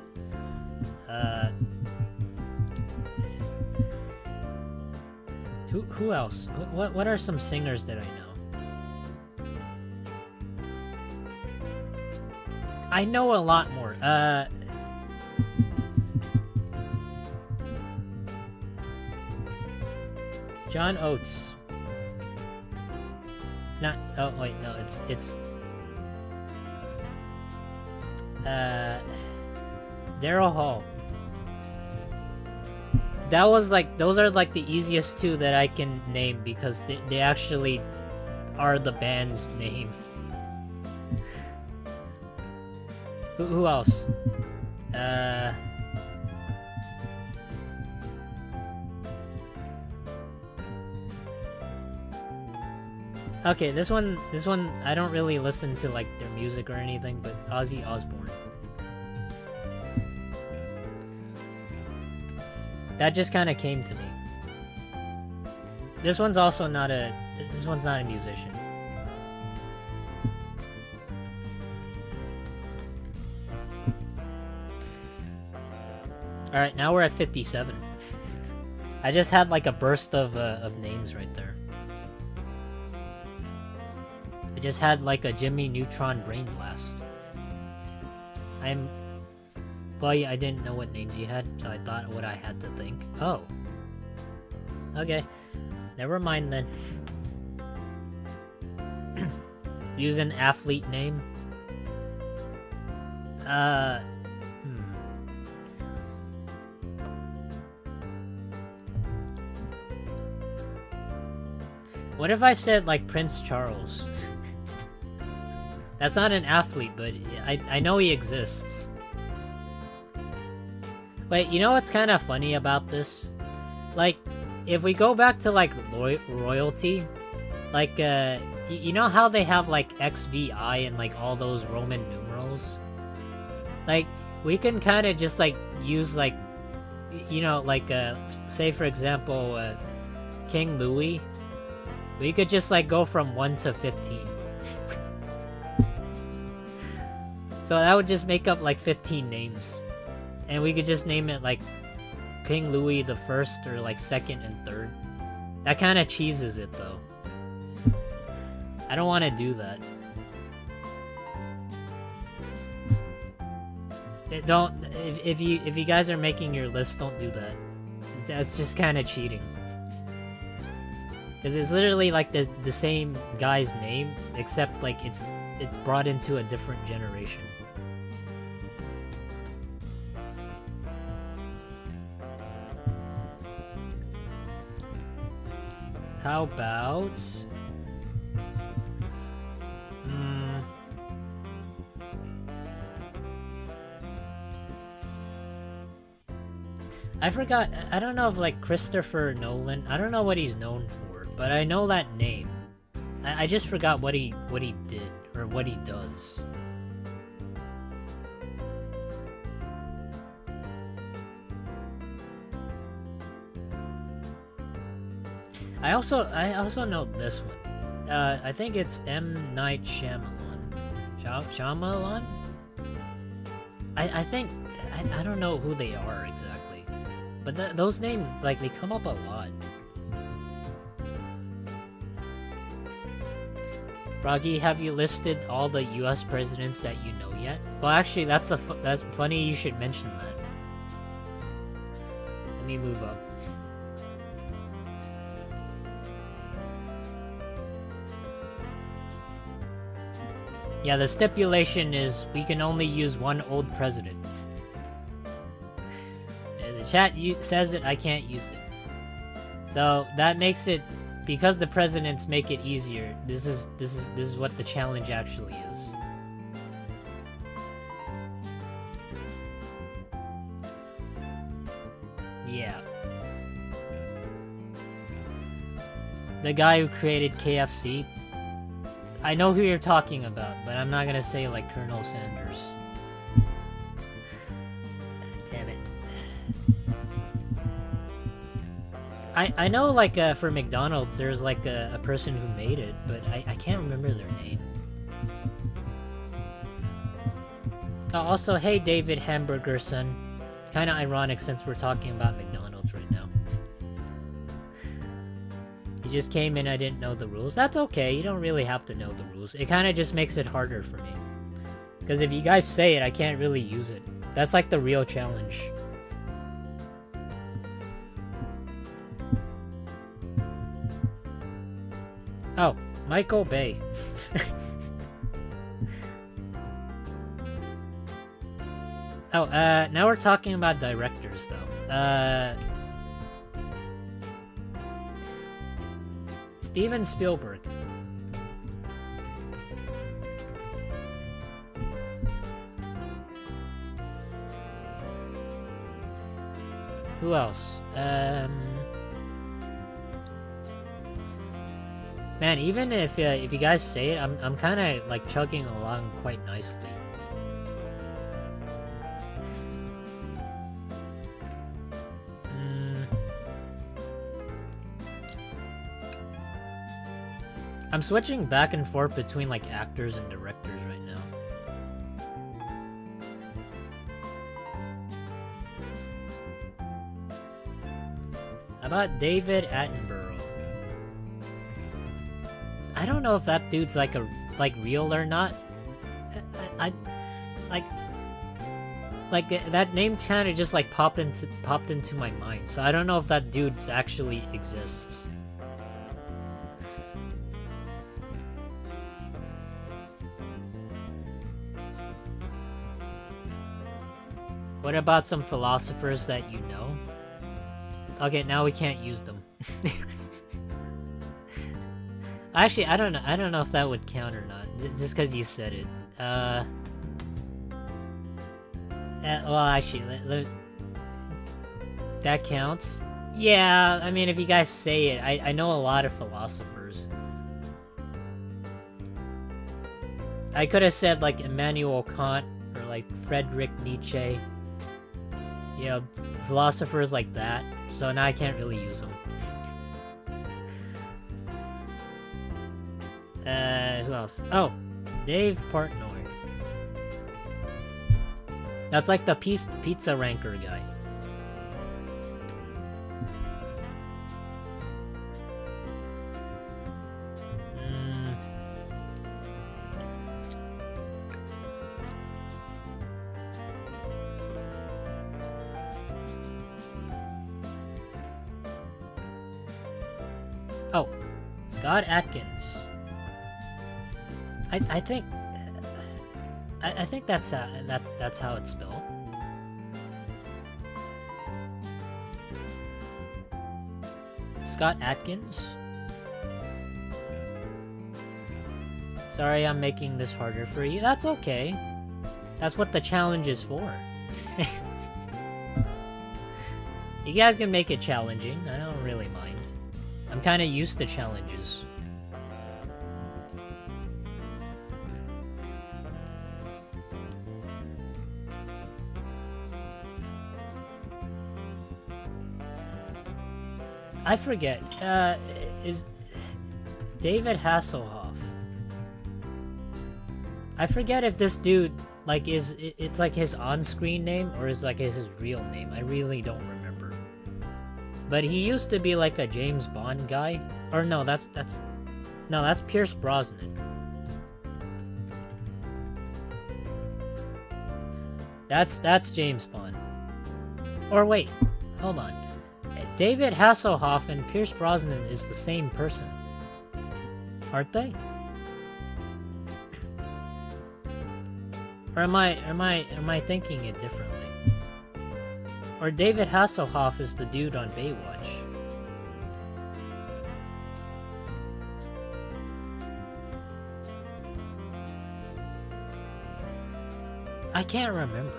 A: Who else? What are some singers that I know? I know a lot more. John Oates. Not. Oh wait, no. It's. Daryl Hall. That was like, those are like the easiest two that I can name because they actually are the band's name. Who else? Okay, this one, I don't really listen to, like, their music or anything, but Ozzy Osbourne. That just kind of came to me. This one's also not a musician. Alright, now we're at 57. I just had, like, a burst of names right there. I just had, like, a Jimmy Neutron Brain Blast. Well, yeah, I didn't know what names you had, so I thought what I had to think. Oh. Okay. Never mind then. Use an athlete name. What if I said, like, Prince Charles? That's not an athlete, but I know he exists. Wait, you know what's kind of funny about this? Like, if we go back to, like, royalty, like, you know how they have, like, XVI and, like, all those Roman numerals? Like, we can kind of just, like, use, like, you know, like, say, for example, King Louis. We could just, like, go from 1 to 15. So that would just make up, like, 15 names. And we could just name it, like, King Louis the First, or, like, Second and Third. That kind of cheeses it, though. I don't want to do that. If you guys are making your list, don't do that. That's just kind of cheating. Because it's literally, like, the same guy's name, except, like, it's brought into a different generation. How about... I forgot, I don't know if, like, Christopher Nolan, I don't know what he's known for, but I know that name. I just forgot what he did, or what he does. I also know this one. I think it's M. Night Shyamalan. Shyamalan? I think... I don't know who they are exactly. But those names, like, they come up a lot. Froggy, have you listed all the US presidents that you know yet? Well, actually, that's funny you should mention that. Let me move up. Yeah, the stipulation is we can only use one old president. And the chat says it, I can't use it. So that makes it, because the presidents make it easier. This is what the challenge actually is. Yeah. The guy who created KFC. I know who you're talking about, but I'm not gonna say, like, Colonel Sanders. Damn it. I know, like, for McDonald's, there's, like, a person who made it, but I can't remember their name. Also, hey, David Hamburger Son. Kinda ironic since we're talking about McDonald's right now. You just came in, I didn't know the rules. That's okay, you don't really have to know the rules. It kind of just makes it harder for me. Because if you guys say it, I can't really use it. That's like the real challenge. Oh, Michael Bay. Oh, now we're talking about directors, though. Steven Spielberg. Who else? Man, even if you guys say it, I'm kind of like chugging along quite nicely. I'm switching back and forth between like actors and directors right now. How about David Attenborough? I don't know if that dude's like real or not. I like that name kind of just like popped into my mind. So I don't know if that dude's actually exists. What about some philosophers that you know? Okay, now we can't use them. Actually, I don't know if that would count or not, just because you said it. Well, actually, that counts. Yeah, I mean, if you guys say it, I know a lot of philosophers. I could have said like Immanuel Kant or like Friedrich Nietzsche. Yeah, philosophers like that. So now I can't really use them. Who else? Oh, Dave Portnoy. That's like the pizza ranker guy. Oh, Scott Atkins. I think that's how it's spelled. Scott Atkins. Sorry, I'm making this harder for you. That's okay. That's what the challenge is for. You guys can make it challenging. I don't really mind. I'm kind of used to challenges. I forget. Is David Hasselhoff? I forget if this dude like it's like his on-screen name or is like his real name. I really don't remember. But he used to be like a James Bond guy. Or no, that's Pierce Brosnan. That's James Bond. Or wait, hold on. David Hasselhoff and Pierce Brosnan is the same person, aren't they? Or am I thinking it differently? Or David Hasselhoff is the dude on Baywatch. I can't remember.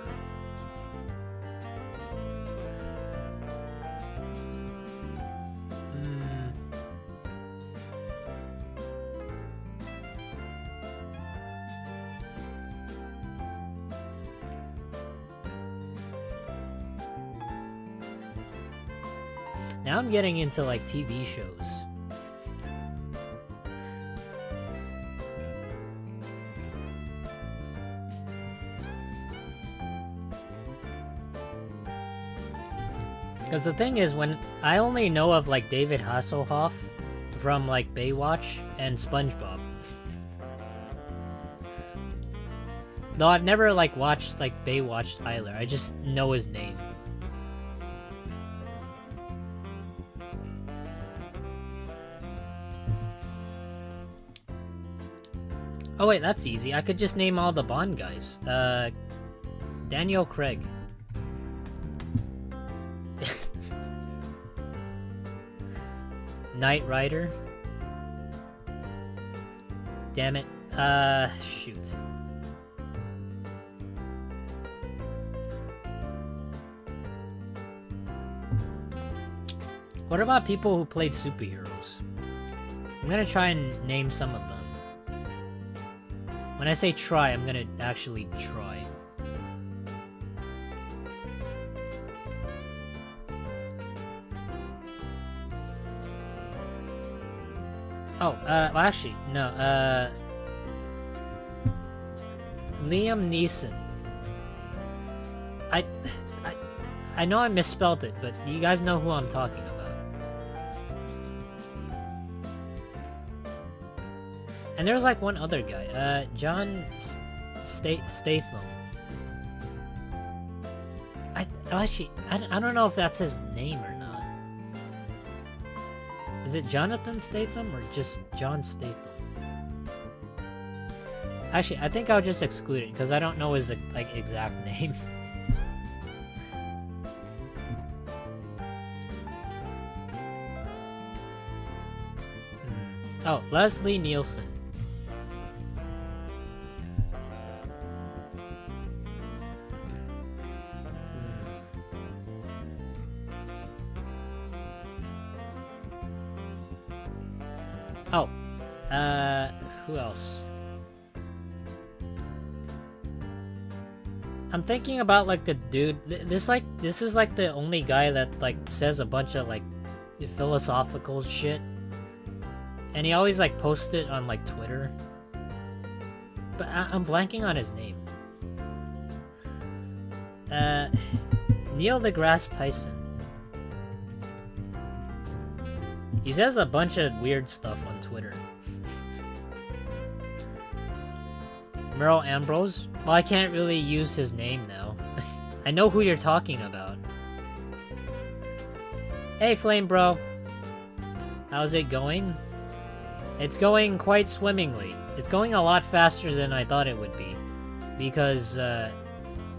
A: Now I'm getting into like TV shows. Because the thing is, when I only know of like David Hasselhoff from like Baywatch and SpongeBob. Though I've never like watched like Baywatch either. I just know his name. Oh wait, that's easy. I could just name all the Bond guys. Daniel Craig. Knight Rider. Damn it. Shoot. What about people who played superheroes? I'm gonna try and name some of them. When I say try, I'm gonna actually try. Oh, well, actually, no, Liam Neeson. I know I misspelled it, but you guys know who I'm talking about. And there's like one other guy, John Statham. Actually, I don't know if that's his name or not. Is it Jonathan Statham or just John Statham? Actually, I think I'll just exclude it because I don't know his like exact name. Oh, Leslie Nielsen. Oh, who else? I'm thinking about like the dude. This is like the only guy that like says a bunch of like philosophical shit. And he always like posts it on like Twitter. But I'm blanking on his name. Neil deGrasse Tyson. He says a bunch of weird stuff on Twitter. Merle Ambrose? Well, I can't really use his name now. I know who you're talking about. Hey, Flame Bro. How's it going? It's going quite swimmingly. It's going a lot faster than I thought it would be. Because,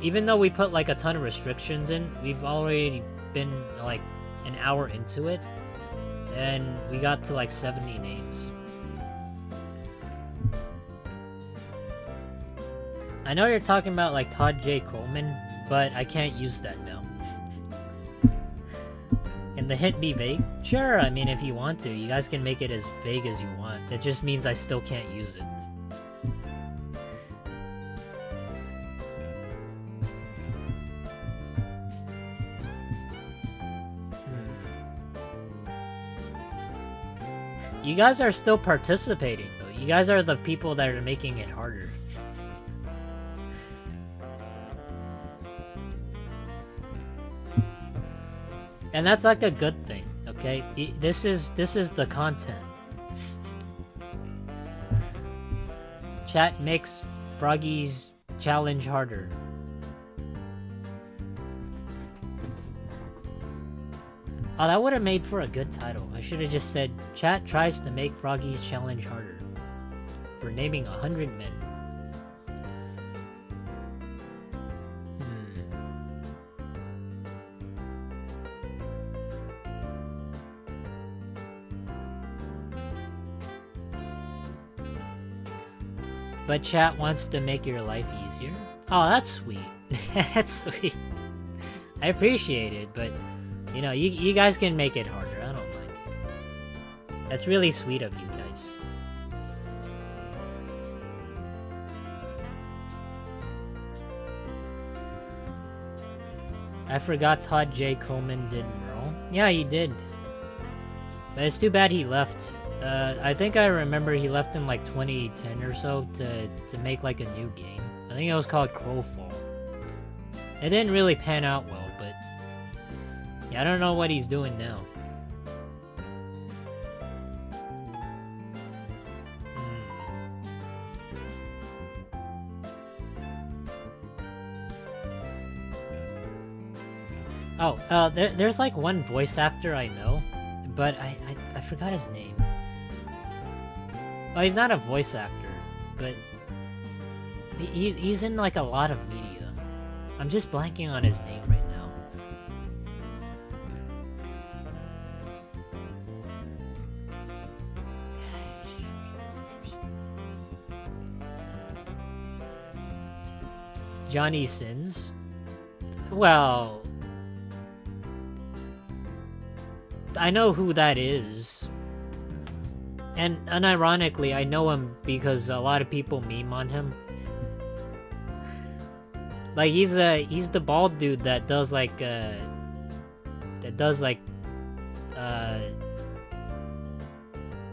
A: even though we put like a ton of restrictions in, we've already been like an hour into it. And we got to like 70 names. I know you're talking about like Todd J. Coleman, but I can't use that now. Can the hint be vague? Sure, I mean if you want to. You guys can make it as vague as you want. It just means I still can't use it. You guys are still participating, though. You guys are the people that are making it harder. And that's like a good thing, okay? This is the content. Chat makes Froggy's challenge harder. Oh, that would have made for a good title. I should have just said, Chat tries to make Froggy's challenge harder. For naming 100 men. But chat wants to make your life easier? Oh, that's sweet. That's sweet. I appreciate it, but, you know, you guys can make it harder. I don't mind. That's really sweet of you guys. I forgot Todd J. Coleman did Merle. Yeah, he did. But it's too bad he left. I think I remember he left in like 2010 or so to make like a new game. I think it was called Crowfall. It didn't really pan out well, but yeah, I don't know what he's doing now. Oh, there's like one voice actor I know, but I forgot his name. Well, he's not a voice actor, but he's in like a lot of media. I'm just blanking on his name right now. Johnny Sins. Well, I know who that is. And unironically, I know him because a lot of people meme on him. Like, he's the bald dude that does like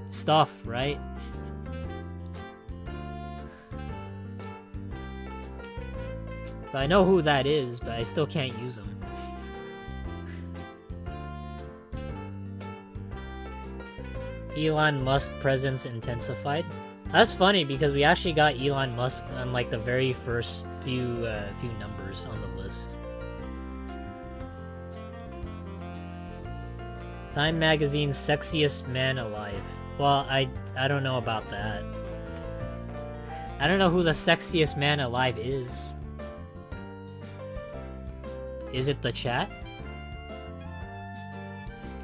A: stuff, right? So I know who that is, but I still can't use him. Elon Musk presence intensified. That's funny because we actually got Elon Musk on like the very first few numbers on the list. Time Magazine's sexiest man alive. Well, I don't know about that. I don't know who the sexiest man alive is. Is it the chat?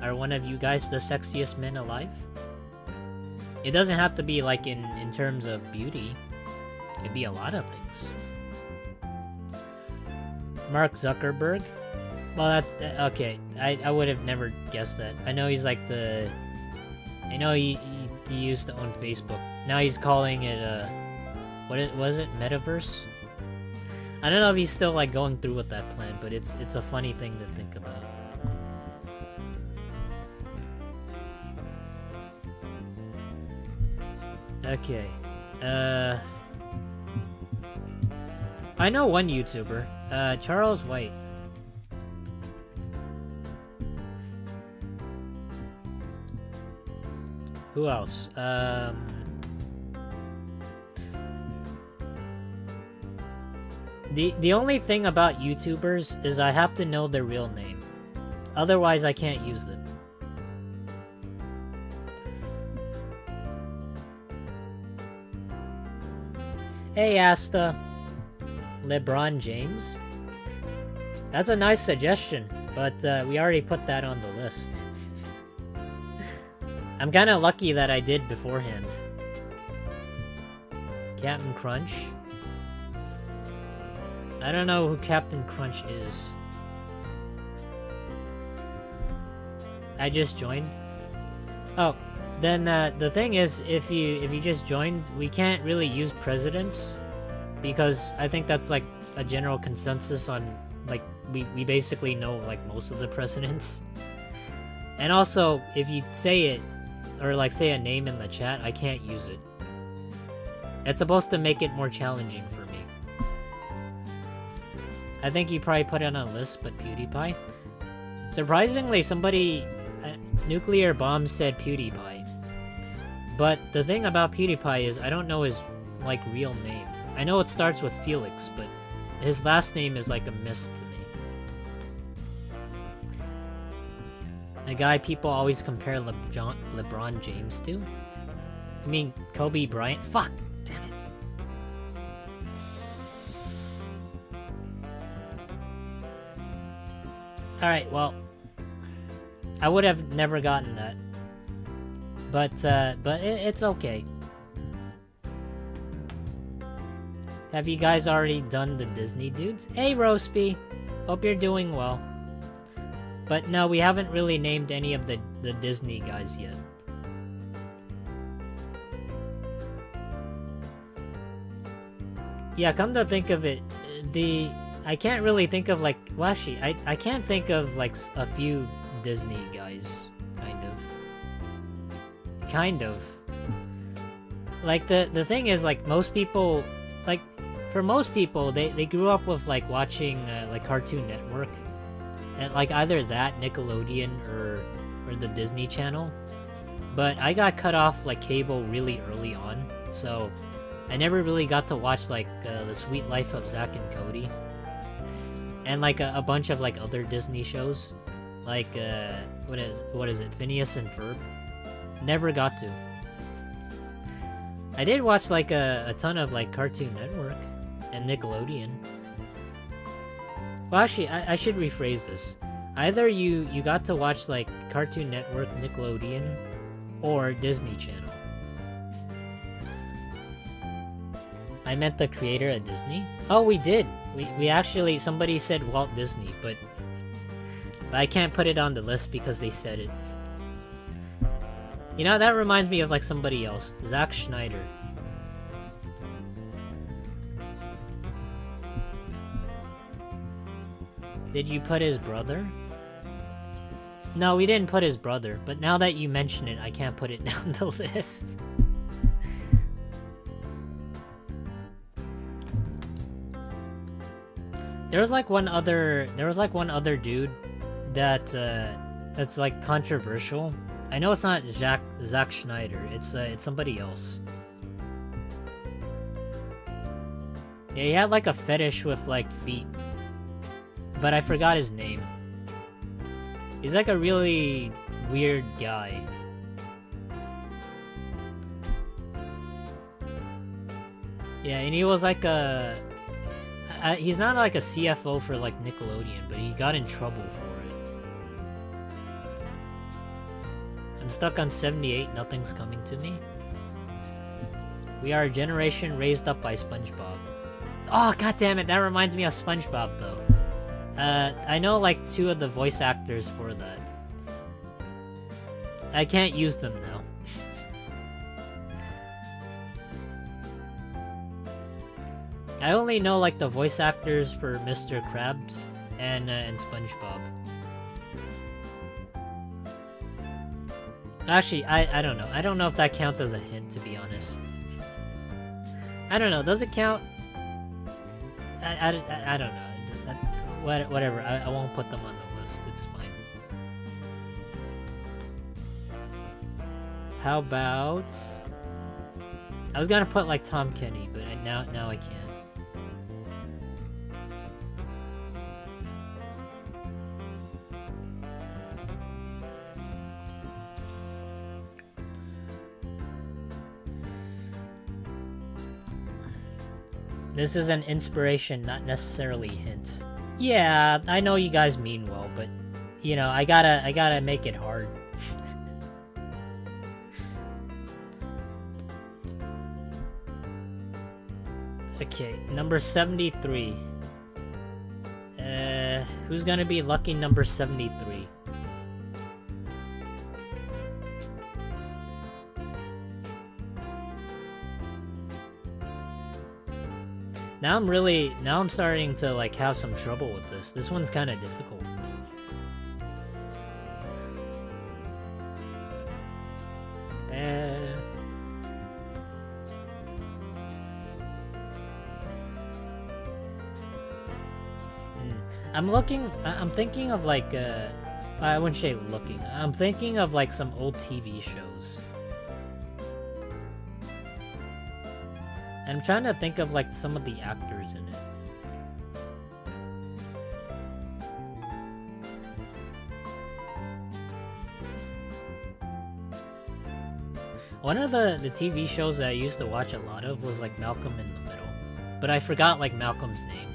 A: Are one of you guys the sexiest men alive? It doesn't have to be like in terms of beauty. It'd be a lot of things. Mark Zuckerberg? Well, okay. I would have never guessed that. I know he's like the... I know he used to own Facebook. Now he's calling it what was it? Metaverse? I don't know if he's still like going through with that plan, but it's a funny thing to think about. Okay. I know one YouTuber. Charles White. Who else? The only thing about YouTubers is I have to know their real name. Otherwise, I can't use them. Hey, Asta. LeBron James? That's a nice suggestion, but we already put that on the list. I'm kinda lucky that I did beforehand. Captain Crunch? I don't know who Captain Crunch is. I just joined. Oh, then the thing is, if you just joined, we can't really use presidents because I think that's like a general consensus on like we basically know like most of the presidents. And also, if you say it or like say a name in the chat, I can't use it. It's supposed to make it more challenging for me. I think you probably put it on a list, but PewDiePie. Surprisingly, somebody Nuclear Bomb said PewDiePie. But the thing about PewDiePie is I don't know his like real name. I know it starts with Felix, but his last name is like a mist to me. The guy people always compare LeBron James to? I mean, Kobe Bryant? Fuck! Damn it. Alright, well... I would have never gotten that. But it's okay. Have you guys already done the Disney dudes? Hey, Roasty! Hope you're doing well. But no, we haven't really named any of the Disney guys yet. Yeah, come to think of it, I can't really think of like, well actually, I can't think of like a few Disney guys, kind of. Like the thing is like most people, like for most people, they grew up with like watching like Cartoon Network. And like either that, Nickelodeon, or the Disney Channel. But I got cut off like cable really early on, so I never really got to watch like The Sweet Life of Zack and Cody. And like a bunch of like other Disney shows. Like what is it? Phineas and Ferb. Never got to. I did watch like a ton of like Cartoon Network and Nickelodeon. Well, actually, I should rephrase this. Either you got to watch, like, Cartoon Network, Nickelodeon, or Disney Channel. I meant the creator of Disney? Oh, we did! We actually, somebody said Walt Disney, but I can't put it on the list because they said it. You know, that reminds me of like somebody else. Zack Schneider. Did you put his brother? No, we didn't put his brother, but now that you mention it, I can't put it down the list. There was like one other dude that that's like controversial. I know it's not Zack Schneider. It's somebody else. Yeah, he had like a fetish with like feet. But I forgot his name. He's like a really weird guy. Yeah, and he was like a... he's not like a CFO for like Nickelodeon, but he got in trouble for it. I'm stuck on 78, nothing's coming to me. We are a generation raised up by SpongeBob. Oh, god damn it, that reminds me of SpongeBob though. I know like 2 of the voice actors for that. I can't use them now. I only know like the voice actors for Mr. Krabs and SpongeBob. Actually, I don't know. I don't know if that counts as a hint, to be honest. I don't know. Does it count? I don't know. Whatever, I won't put them on the list, it's fine. How about... I was gonna put like Tom Kenny, but now I can't. This is an inspiration, not necessarily hint. Yeah, I know you guys mean well, but you know, I gotta make it hard. Okay, number 73. Who's gonna be lucky number 73? Now I'm starting to like have some trouble with this. This one's kind of difficult. I'm thinking of like, I wouldn't say looking. I'm thinking of like some old TV shows. I'm trying to think of like some of the actors in it. One of the TV shows that I used to watch a lot of was like Malcolm in the Middle. But I forgot like Malcolm's name.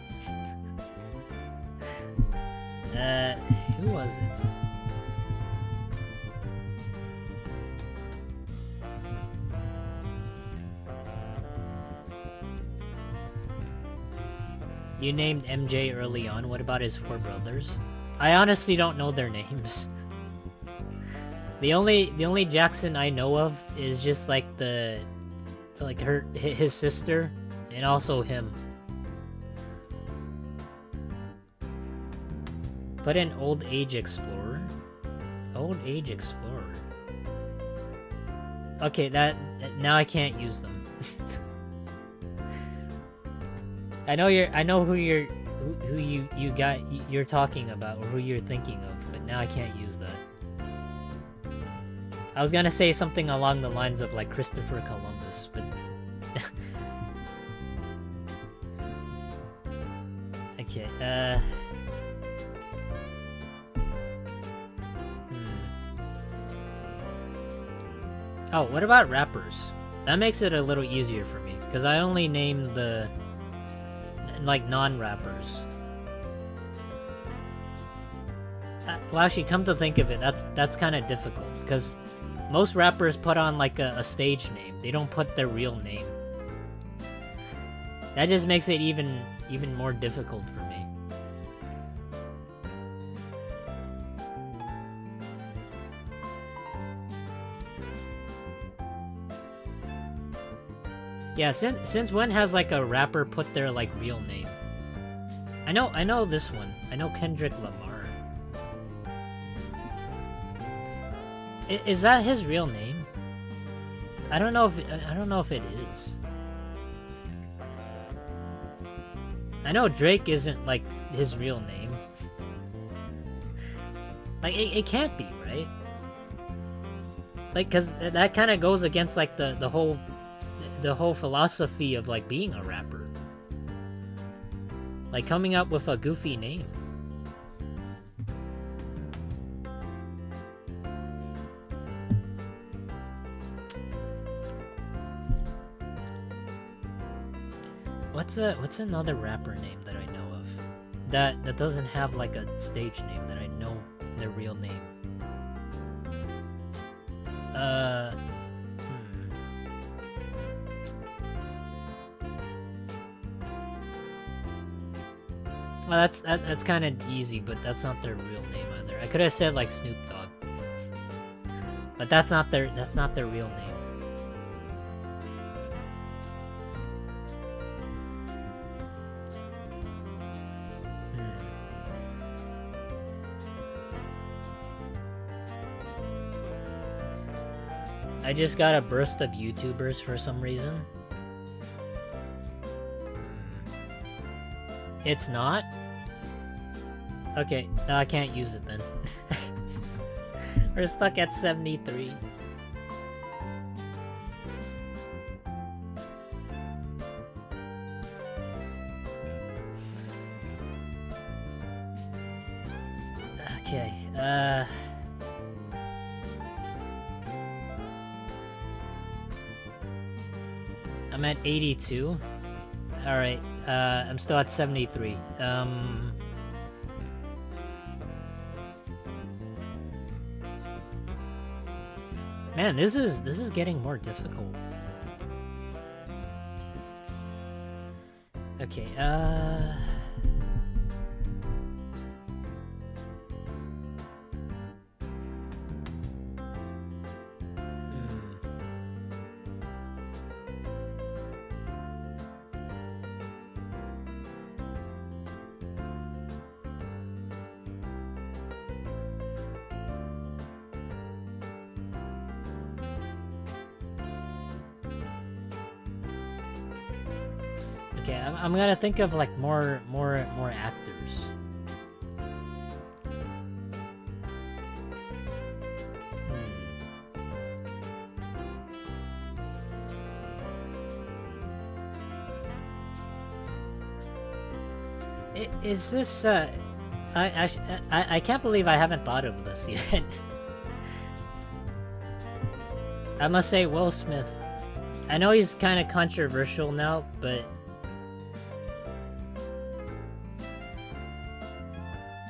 A: Who was it? You named MJ early on. What about his 4 brothers? I honestly don't know their names. The only Jackson I know of is just like his sister and also him. Put in Old Age Explorer. Old Age Explorer. Okay, now I can't use them. I know who you're talking about, or who you're thinking of, but now I can't use that. I was gonna say something along the lines of like Christopher Columbus, but okay. Oh, what about rappers? That makes it a little easier for me, because I only named the like non-rappers. Well, actually, come to think of it, that's kind of difficult, because most rappers put on like a stage name. They don't put their real name. That just makes it even more difficult for me. Yeah, since when has like a rapper put their like real name? I know this one. I know Kendrick Lamar. Is that his real name? I don't know if it is. I know Drake isn't like his real name. Like it can't be, right? Like, cause that kind of goes against like the whole philosophy of like being a rapper. Like coming up with a goofy name. What's another rapper name that I know of that doesn't have like a stage name that I know their real name? Well, that's kind of easy, but that's not their real name either. I could have said like Snoop Dogg, but that's not their real name. I just got a burst of YouTubers for some reason. It's not? Okay, I can't use it then. We're stuck at 73. Okay, I'm at 82. Alright, I'm still at 73. Man, this is getting more difficult. Okay, okay, I'm gonna think of like more actors. Is this I can't believe I haven't thought of this yet. I must say Will Smith. I know he's kind of controversial now, but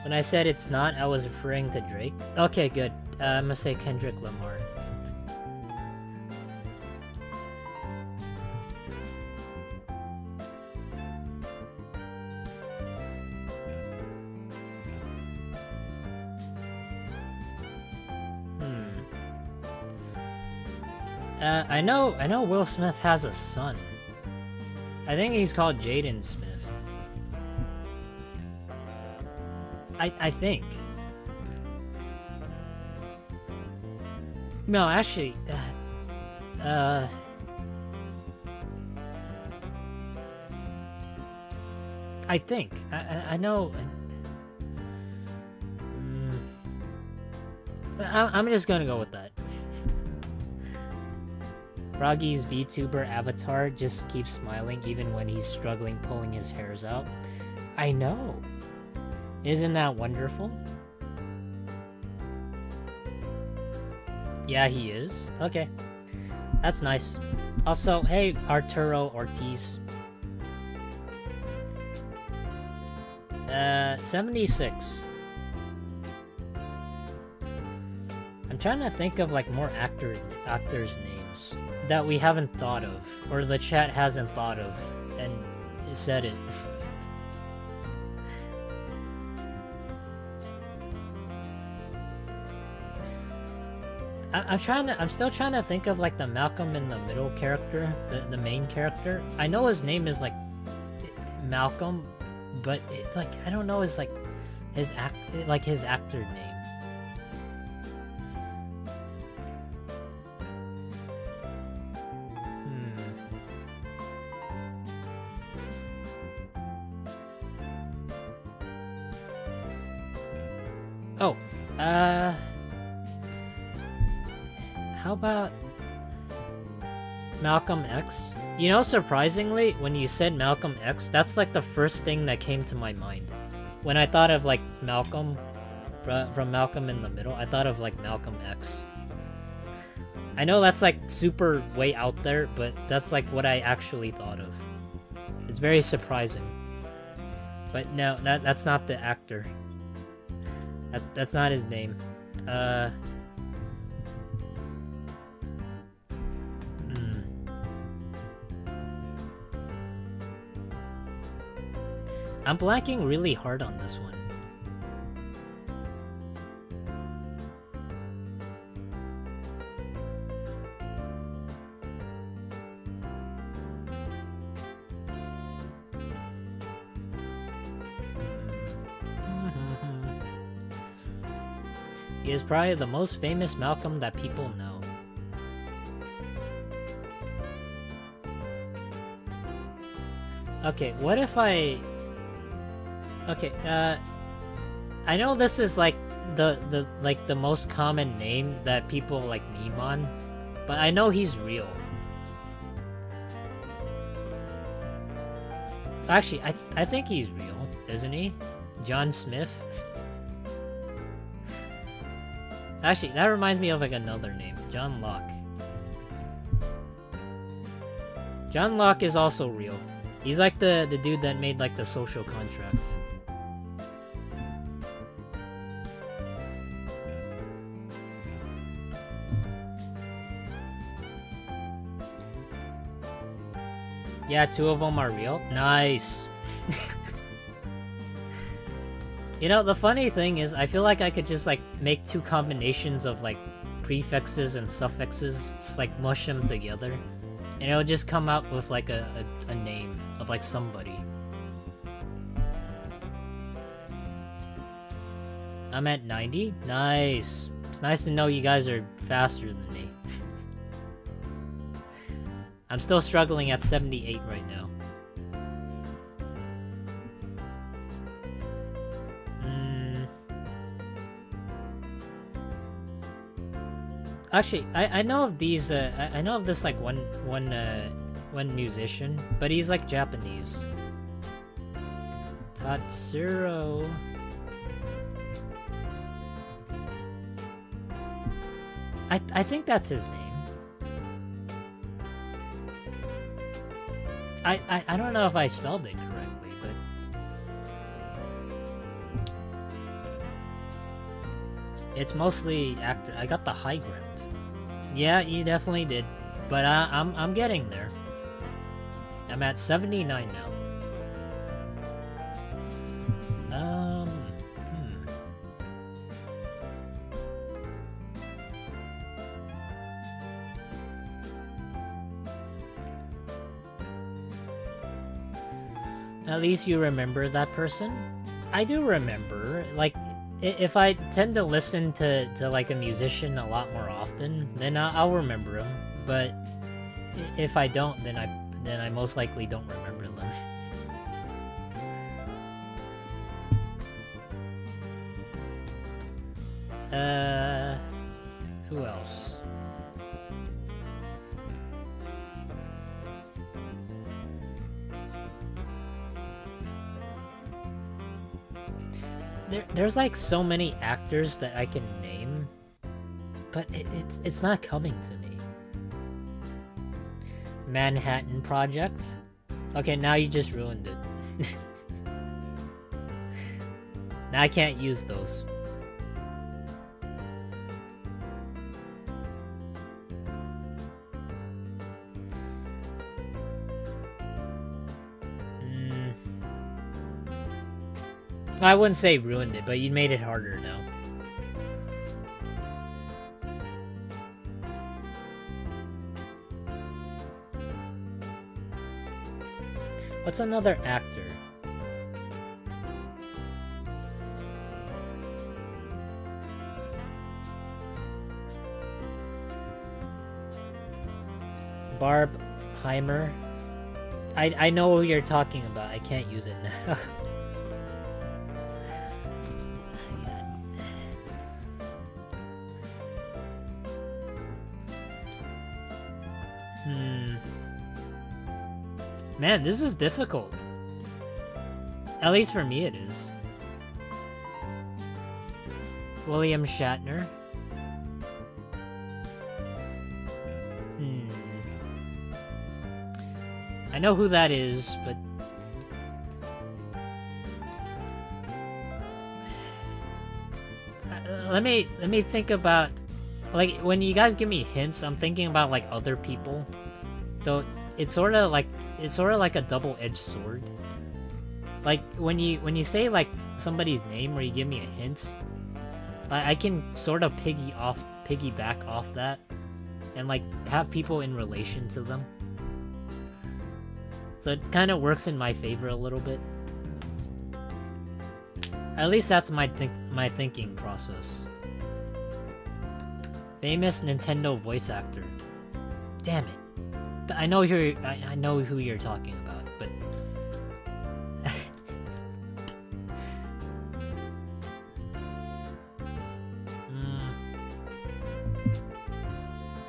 A: when I said it's not, I was referring to Drake. Okay, good. I'm gonna say Kendrick Lamar. I know Will Smith has a son. I think he's called Jaden Smith. I think. No, actually, I think. I know. I'm just gonna go with that. Froggy's VTuber avatar just keeps smiling even when he's struggling pulling his hairs out. I know. Isn't that wonderful? Yeah, he is. Okay. That's nice. Also, hey, Arturo Ortiz. 76. I'm trying to think of like more actors' names that we haven't thought of, or the chat hasn't thought of, and said it. I'm still trying to think of like the Malcolm in the Middle character, the main character. I know his name is like Malcolm, but it's like I don't know his like his actor name. Oh, how about Malcolm X? You know, surprisingly, when you said Malcolm X, that's like the first thing that came to my mind. When I thought of like Malcolm, from Malcolm in the Middle, I thought of like Malcolm X. I know that's like super way out there, but that's like what I actually thought of. It's very surprising. But no, that's not the actor. That's not his name. I'm blanking really hard on this one. He is probably the most famous Malcolm that people know. Okay, what if I... Okay, I know this is like the most common name that people like meme on, but I know he's real. Actually, I think he's real, isn't he? John Smith? Actually, that reminds me of like another name, John Locke. John Locke is also real. He's like the dude that made like the social contract. Yeah, 2 of them are real. Nice. You know, the funny thing is, I feel like I could just like make 2 combinations of like prefixes and suffixes, just like mush them together, and it'll just come out with like a name of like somebody. I'm at 90? Nice. It's nice to know you guys are faster than me. I'm still struggling at 78 right now. Actually, I know of these. I know of this like one musician, but he's like Japanese. Tatsuro. I think that's his name. I don't know if I spelled it correctly, but it's mostly actor. I got the high ground. Yeah, you definitely did, but I'm getting there. I'm at 79 now. At least you remember that person? I do remember. Like, if I tend to listen to like a musician a lot more often, then I'll remember him. But if I don't, then I most likely don't remember them. Who else? There's like so many actors that I can name, but it's not coming to me. Manhattan Project? Okay, now you just ruined it. Now I can't use those. I wouldn't say ruined it, but you made it harder now. What's another actor? Barb Heimer. I know who you're talking about. I can't use it now. Man, this is difficult. At least for me it is. William Shatner. I know who that is, but... let me think about... Like, when you guys give me hints, I'm thinking about, like, other people. So, it's sort of like a double-edged sword. Like, when you say, like, somebody's name or you give me a hint, I can sort of piggyback off that. And, like, have people in relation to them. So it kind of works in my favor a little bit. At least that's my thinking process. Famous Nintendo voice actor. Damn it! I know who you're talking about, but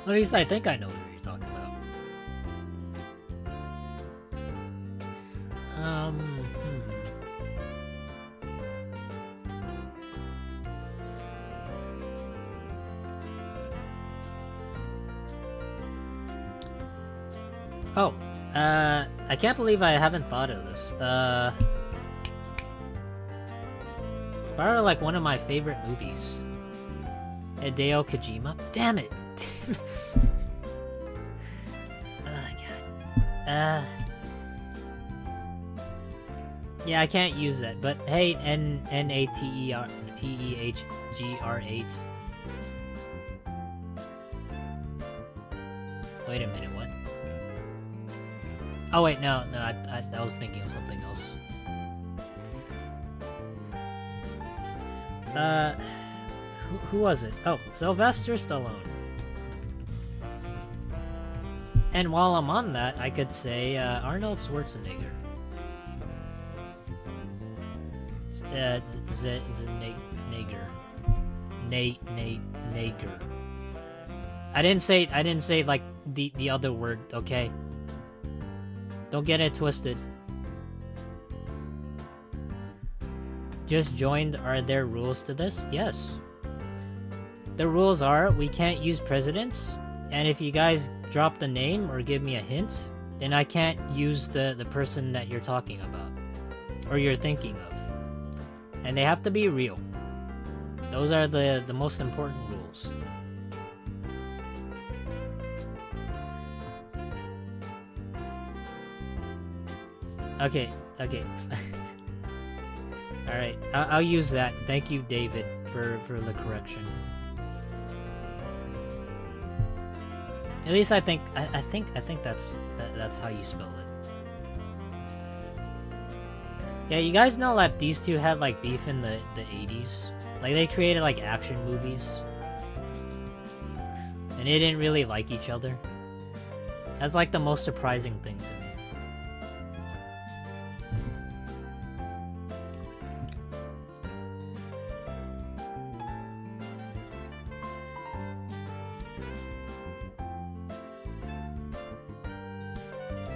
A: at least I think I know who you're talking about. Oh, I can't believe I haven't thought of this. It's probably like one of my favorite movies. Hideo Kojima. Damn it! Oh, God. Yeah, I can't use that, but hey, N-A-T-E-R-T-E-H-G-R-8. Wait a minute, what? Oh wait, no, I was thinking of something else. Who was it? Oh, Sylvester Stallone. And while I'm on that, I could say Arnold Schwarzenegger. Nager. I didn't say like the other word, okay? Don't get it twisted. Just joined. Are there rules to this? Yes. The rules are we can't use presidents, and if you guys drop the name or give me a hint, then I can't use the person that you're talking about or you're thinking of. And they have to be real. Those are the most important rules. Okay. Alright, I'll use that. Thank you, David, for the correction. At least I think that's how you spell it. Yeah, you guys know that these two had like beef in the 80s. Like they created like action movies. And they didn't really like each other. That's like the most surprising thing to me.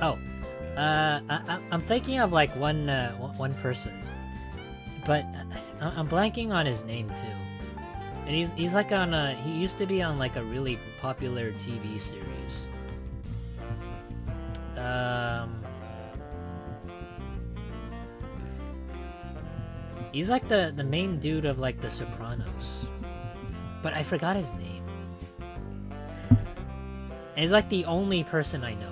A: Oh, I'm thinking of like one person, but I'm blanking on his name too. And he's like on he used to be on like a really popular TV series. He's like the main dude of like The Sopranos, but I forgot his name. And he's like the only person I know.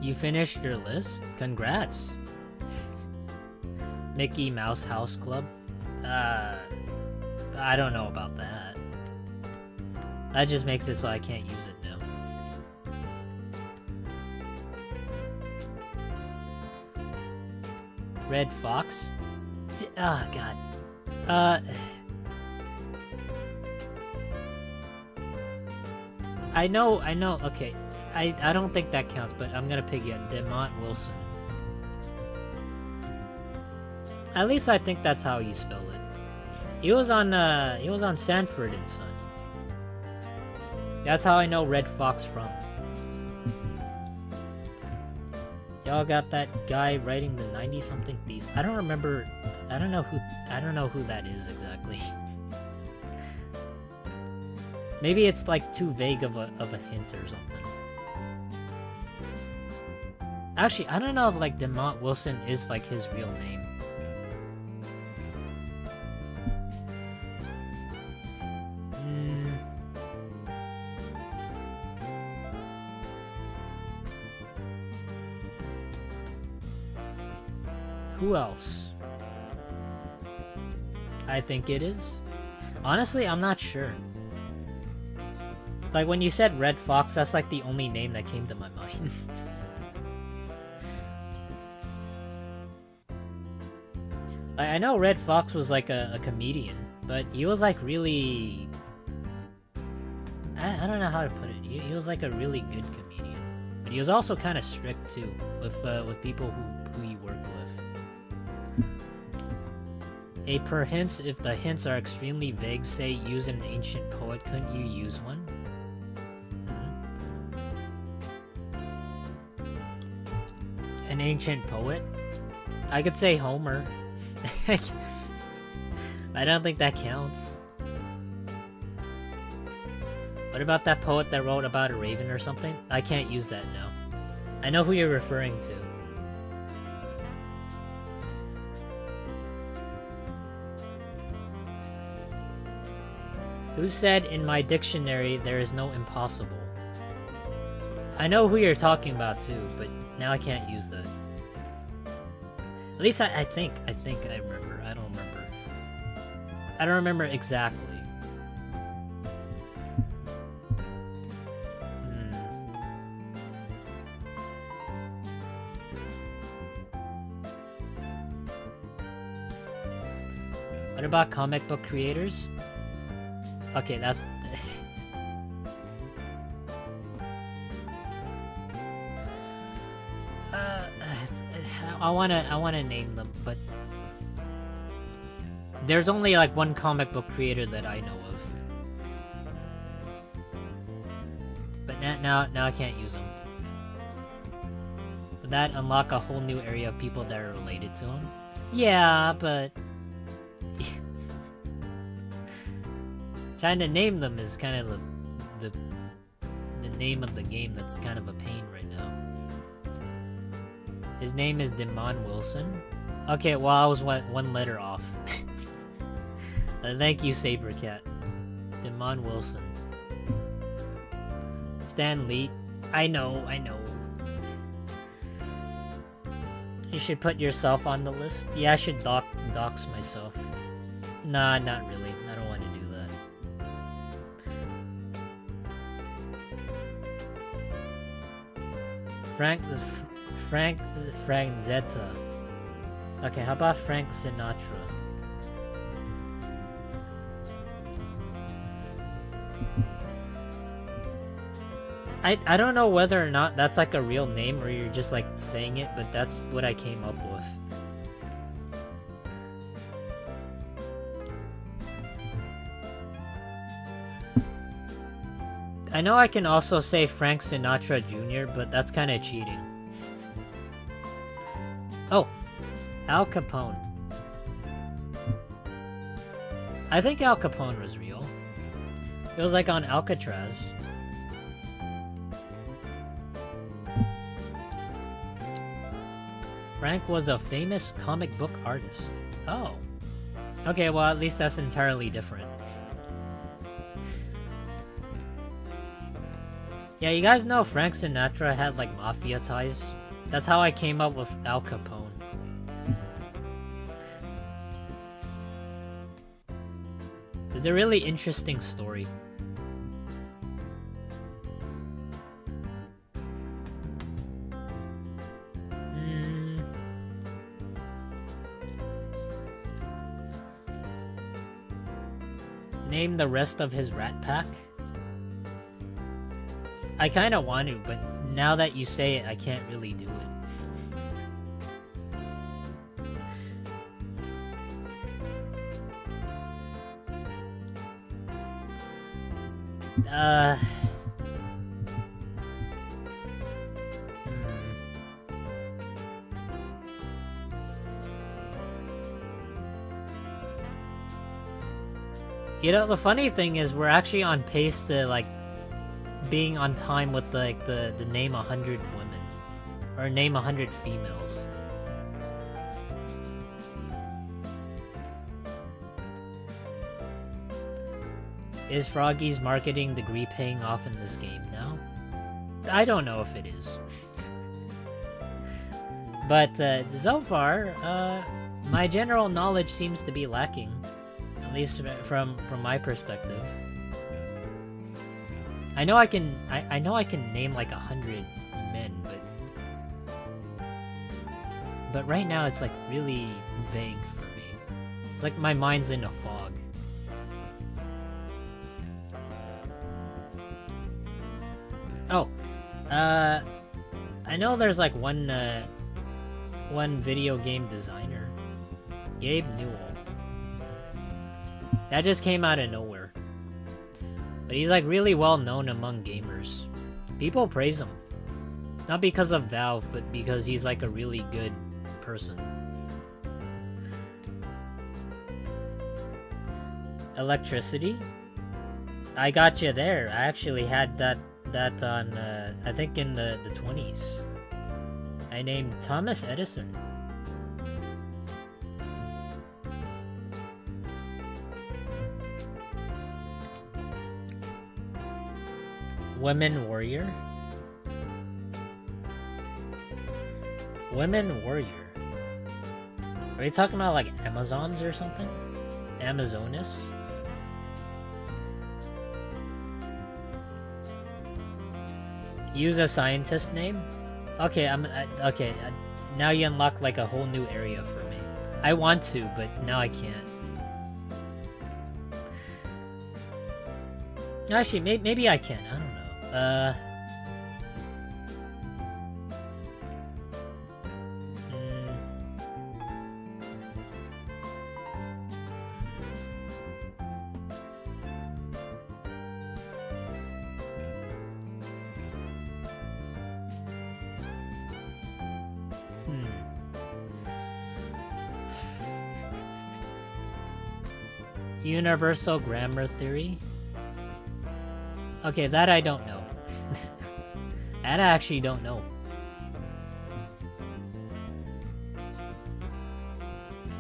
A: You finished your list? Congrats. Mickey Mouse House Club? I don't know about that. That just makes it so I can't use it now. Red Fox? Oh, God. I know, okay. I don't think that counts, but I'm gonna pick it. Demont Wilson. At least I think that's how you spell it. He was on Sanford and Son. That's how I know Red Fox from. Y'all got that guy writing the 90-something thesis. I don't remember. I don't know who that is exactly. Maybe it's like too vague of a hint or something. Actually, I don't know if like Demont Wilson is like his real name. Who else? I think it is. Honestly, I'm not sure. Like, when you said Red Fox, that's like the only name that came to my mind. I know Red Fox was like a comedian, but he was like really... I don't know how to put it. He was like a really good comedian. But he was also kind of strict too, with people who he worked with. A per hints, if the hints are extremely vague, say use an ancient poet, couldn't you use one? An ancient poet? I could say Homer. I don't think that counts. What about that poet that wrote about a raven or something? I can't use that now. I know who you're referring to. Who said in my dictionary there is no impossible? I know who you're talking about too, but now I can't use that. At least I think I remember. I don't remember. I don't remember exactly. What about comic book creators? Okay, that's... I wanna name them, but... There's only like one comic book creator that I know of. But now I can't use them. Would that unlock a whole new area of people that are related to him? Yeah, but... Trying to name them is kind of the name of the game that's kind of a pain right now. His name is Demont Wilson. Okay, well I was one letter off. Thank you, Sabercat. Demont Wilson. Stan Lee. I know. You should put yourself on the list. Yeah, I should dox myself. Nah, not really. I don't want to do that. Frank Zeta. Okay, how about Frank Sinatra? I don't know whether or not that's like a real name or you're just like saying it, but that's what I came up with. I know I can also say Frank Sinatra Jr., but that's kind of cheating. Oh, Al Capone. I think Al Capone was real. It was like on Alcatraz. Frank was a famous comic book artist. Oh. Okay, well at least that's entirely different. Yeah, you guys know Frank Sinatra had like mafia ties? That's how I came up with Al Capone. It's a really interesting story. Name the rest of his rat pack? I kind of want to, but now that you say it, I can't really do it. You know, the funny thing is we're actually on pace to, like, being on time with, like, the name 100 women. Or name 100 females. Is Froggy's marketing degree paying off in this game now? I don't know if it is. But, so far, my general knowledge seems to be lacking. At least from my perspective. I know I can name like 100 men, but right now it's like really vague for me. It's like my mind's in a fog. Oh, I know there's like one video game designer, Gabe Newell. That just came out of nowhere. But he's like really well known among gamers. People praise him. Not because of Valve, but because he's like a really good person. Electricity? I got you there. I actually had that on, I think in the 20s. I named Thomas Edison. Women warrior? Women warrior? Are you talking about like Amazons or something? Amazonas? Use a scientist name? Okay, okay. Now you unlock like a whole new area for me. I want to, but now I can't. Actually, maybe I can. I don't know. Universal grammar theory? Okay, that I don't know. That I actually don't know.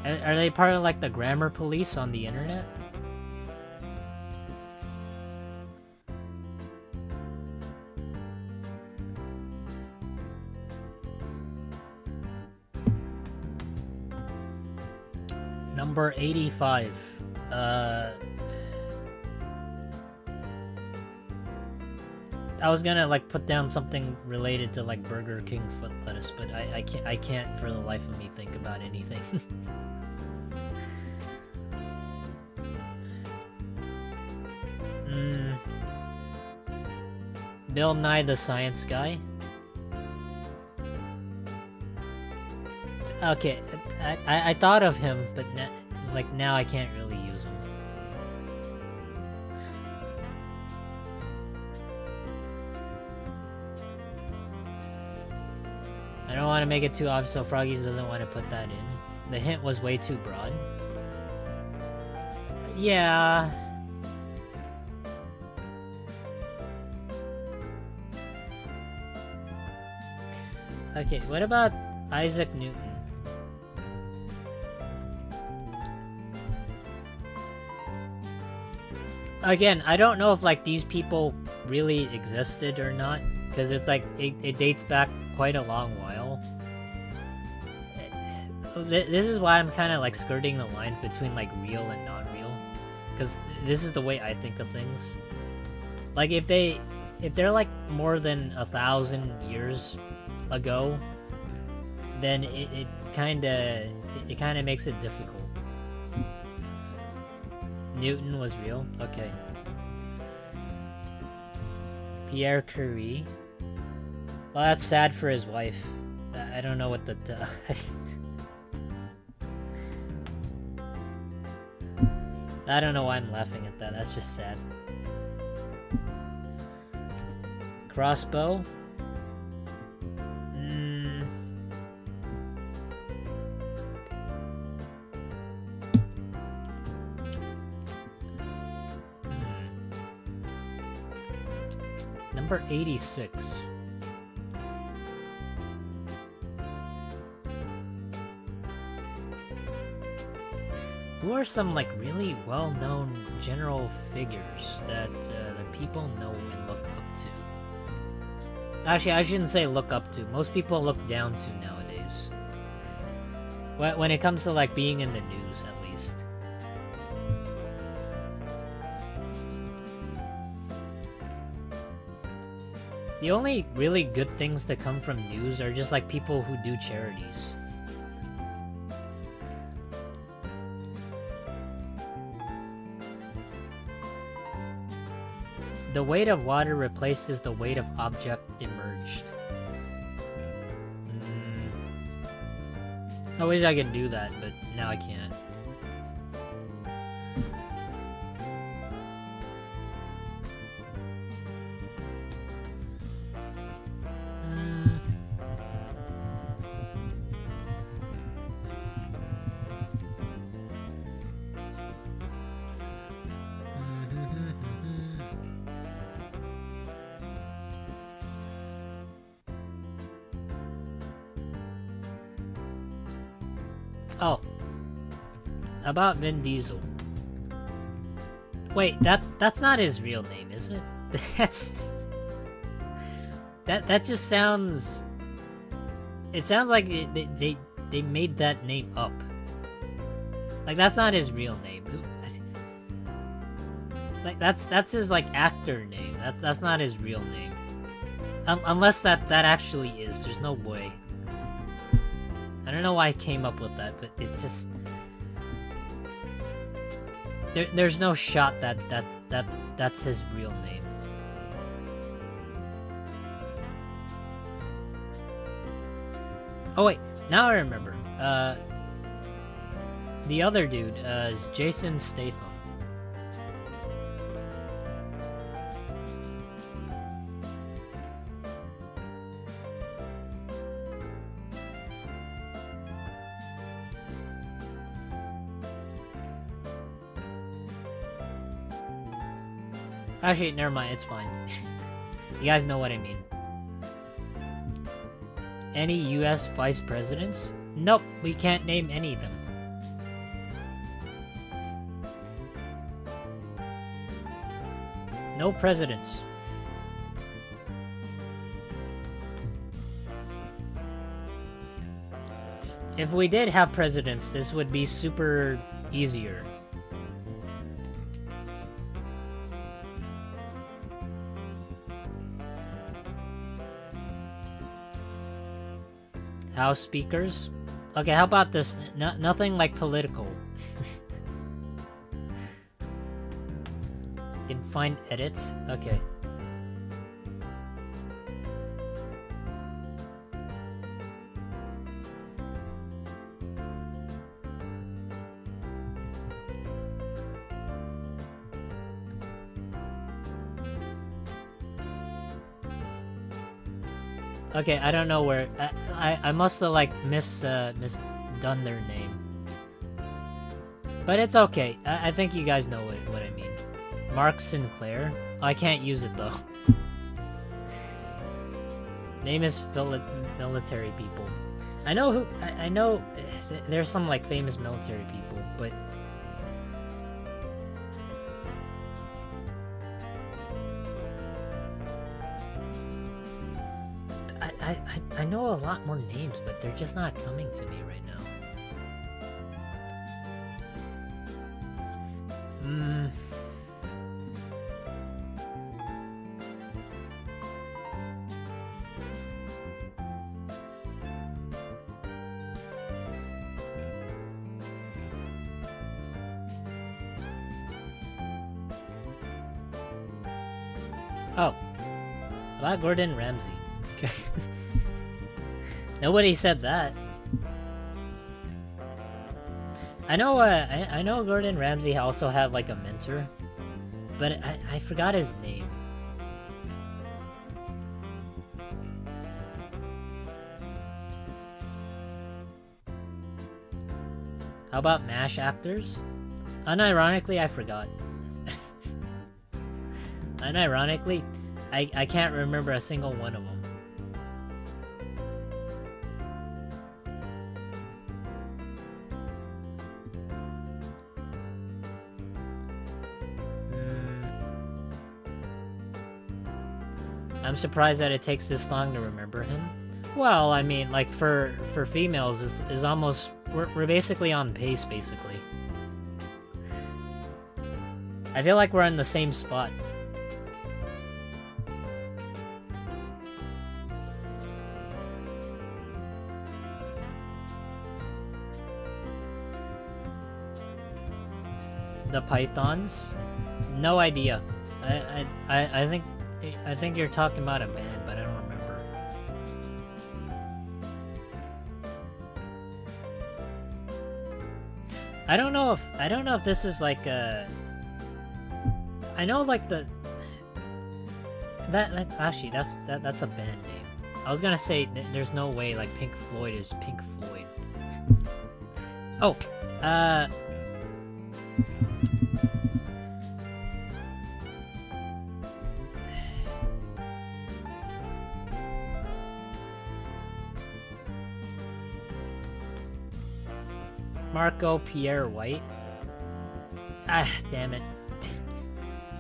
A: Are they part of like the grammar police on the internet? Number 85. I was gonna like put down something related to like Burger King foot lettuce, but I can't for the life of me think about anything. Bill Nye the Science Guy. Okay, I thought of him, but like now I can't really use him. I don't want to make it too obvious, so Froggies doesn't want to put that in. The hint was way too broad. Yeah. Okay, what about Isaac Newton? Again, I don't know if like these people really existed or not, because it's like it dates back quite a long while. This is why I'm kind of like skirting the lines between like real and not real, because this is the way I think of things. Like if they're like more than 1,000 years ago, then it kind of makes it difficult. Newton was real? Okay. Pierre Curie. Well, that's sad for his wife. I don't know what the... I don't know why I'm laughing at that. That's just sad. Crossbow? Number 86. Who are some like really well-known general figures that the people know and look up to? Actually, I shouldn't say look up to. Most people look down to nowadays. When it comes to like being in the news, at least. The only really good things to come from news are just like people who do charities. The weight of water replaced as the weight of object emerged. I wish I could do that, but now I can't. Oh. About Vin Diesel. Wait, that's not his real name, is it? That just sounds... It sounds like they made that name up. Like, that's not his real name. Like, that's his, like, actor name. That's not his real name. Unless that actually is. There's no way. I don't know why I came up with that, but it's just... There's no shot that's his real name. Oh wait, now I remember. The other dude is Jason Statham. Actually, never mind, it's fine. You guys know what I mean. Any US vice presidents? Nope, we can't name any of them. No presidents. If we did have presidents, this would be super easier. House speakers? Okay, how about this? Nothing like political. You can find edits? Okay. Okay, I don't know where... I must have, like, misdone their name. But it's okay. I think you guys know what I mean. Mark Sinclair? Oh, I can't use it, though. Name is military people. I know who... I know there's some, like, famous military people, but... I know a lot more names, but they're just not coming to me right now. Oh, about Gordon Ramsay. Okay. Nobody said that. I know. I know Gordon Ramsay also had like a mentor, but I forgot his name. How about MASH actors? Unironically, I forgot. Unironically, I can't remember a single one of them. I'm surprised that it takes this long to remember him. Well, I mean, like for females is almost we're basically on pace basically. I feel like we're in the same spot. The Pythons? No idea. I think you're talking about a band, but I don't remember. I don't know if this is like a. I know like the. That actually that's a band name. I was gonna say there's no way like Pink Floyd is Pink Floyd. Oh, Marco Pierre White. Ah, damn it.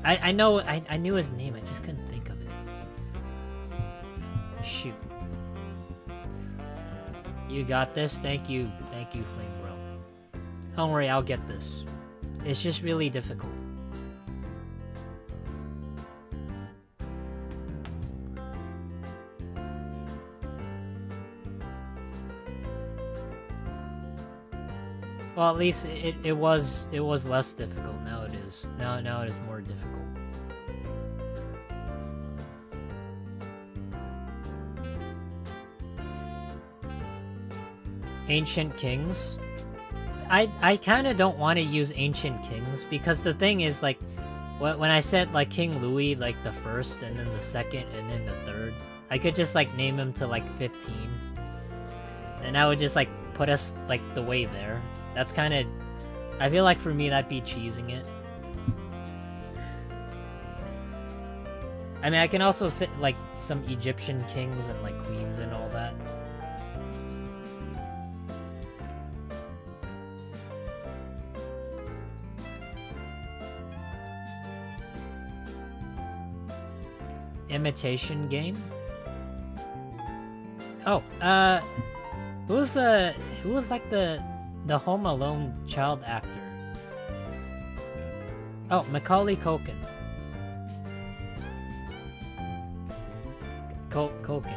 A: I know, I knew his name, I just couldn't think of it. Shoot. You got this? Thank you, Flame Bro. Don't worry, I'll get this. It's just really difficult. Well, at least it was less difficult. Now it is. Now it is more difficult. Ancient Kings. I kind of don't want to use Ancient Kings because the thing is like when I said like King Louis like the first and then the second and then the third, I could just like name him to like 15. And that would just like put us like the way there. That's kind of, I feel like for me that'd be cheesing it. I mean, I can also sit like some Egyptian kings and like queens and all that. Imitation Game? Oh, who was like the Home Alone child actor? Oh, Macaulay Culkin. Culkin.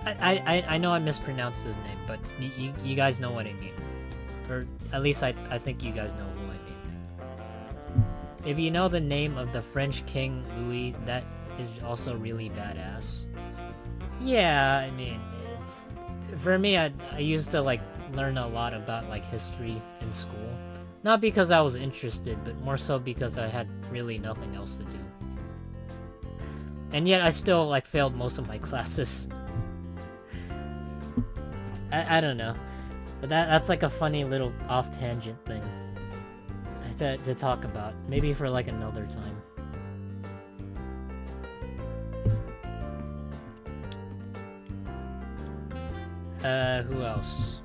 A: I know I mispronounced his name, but you guys know what I mean. Or at least I think you guys know who I mean. If you know the name of the French King Louis, that is also really badass. Yeah, I mean, it's for me. I used to like learn a lot about like history in school, not because I was interested, but more so because I had really nothing else to do. And yet I still like failed most of my classes. I don't know, but that's like a funny little off tangent thing to talk about, maybe for like another time. Who else?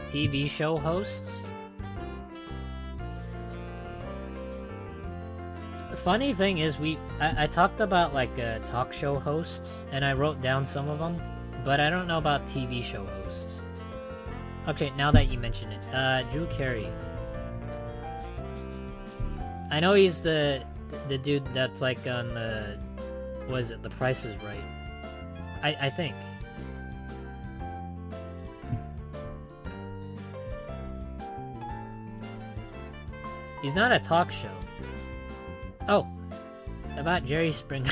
A: TV show hosts? funny thing is, I talked about like talk show hosts, and I wrote down some of them, but I don't know about TV show hosts. Okay, now that you mention it, Drew Carey. I know he's the dude that's like on the, what is it, The Price is Right. I think. He's not a talk show. Oh, about Jerry Springer.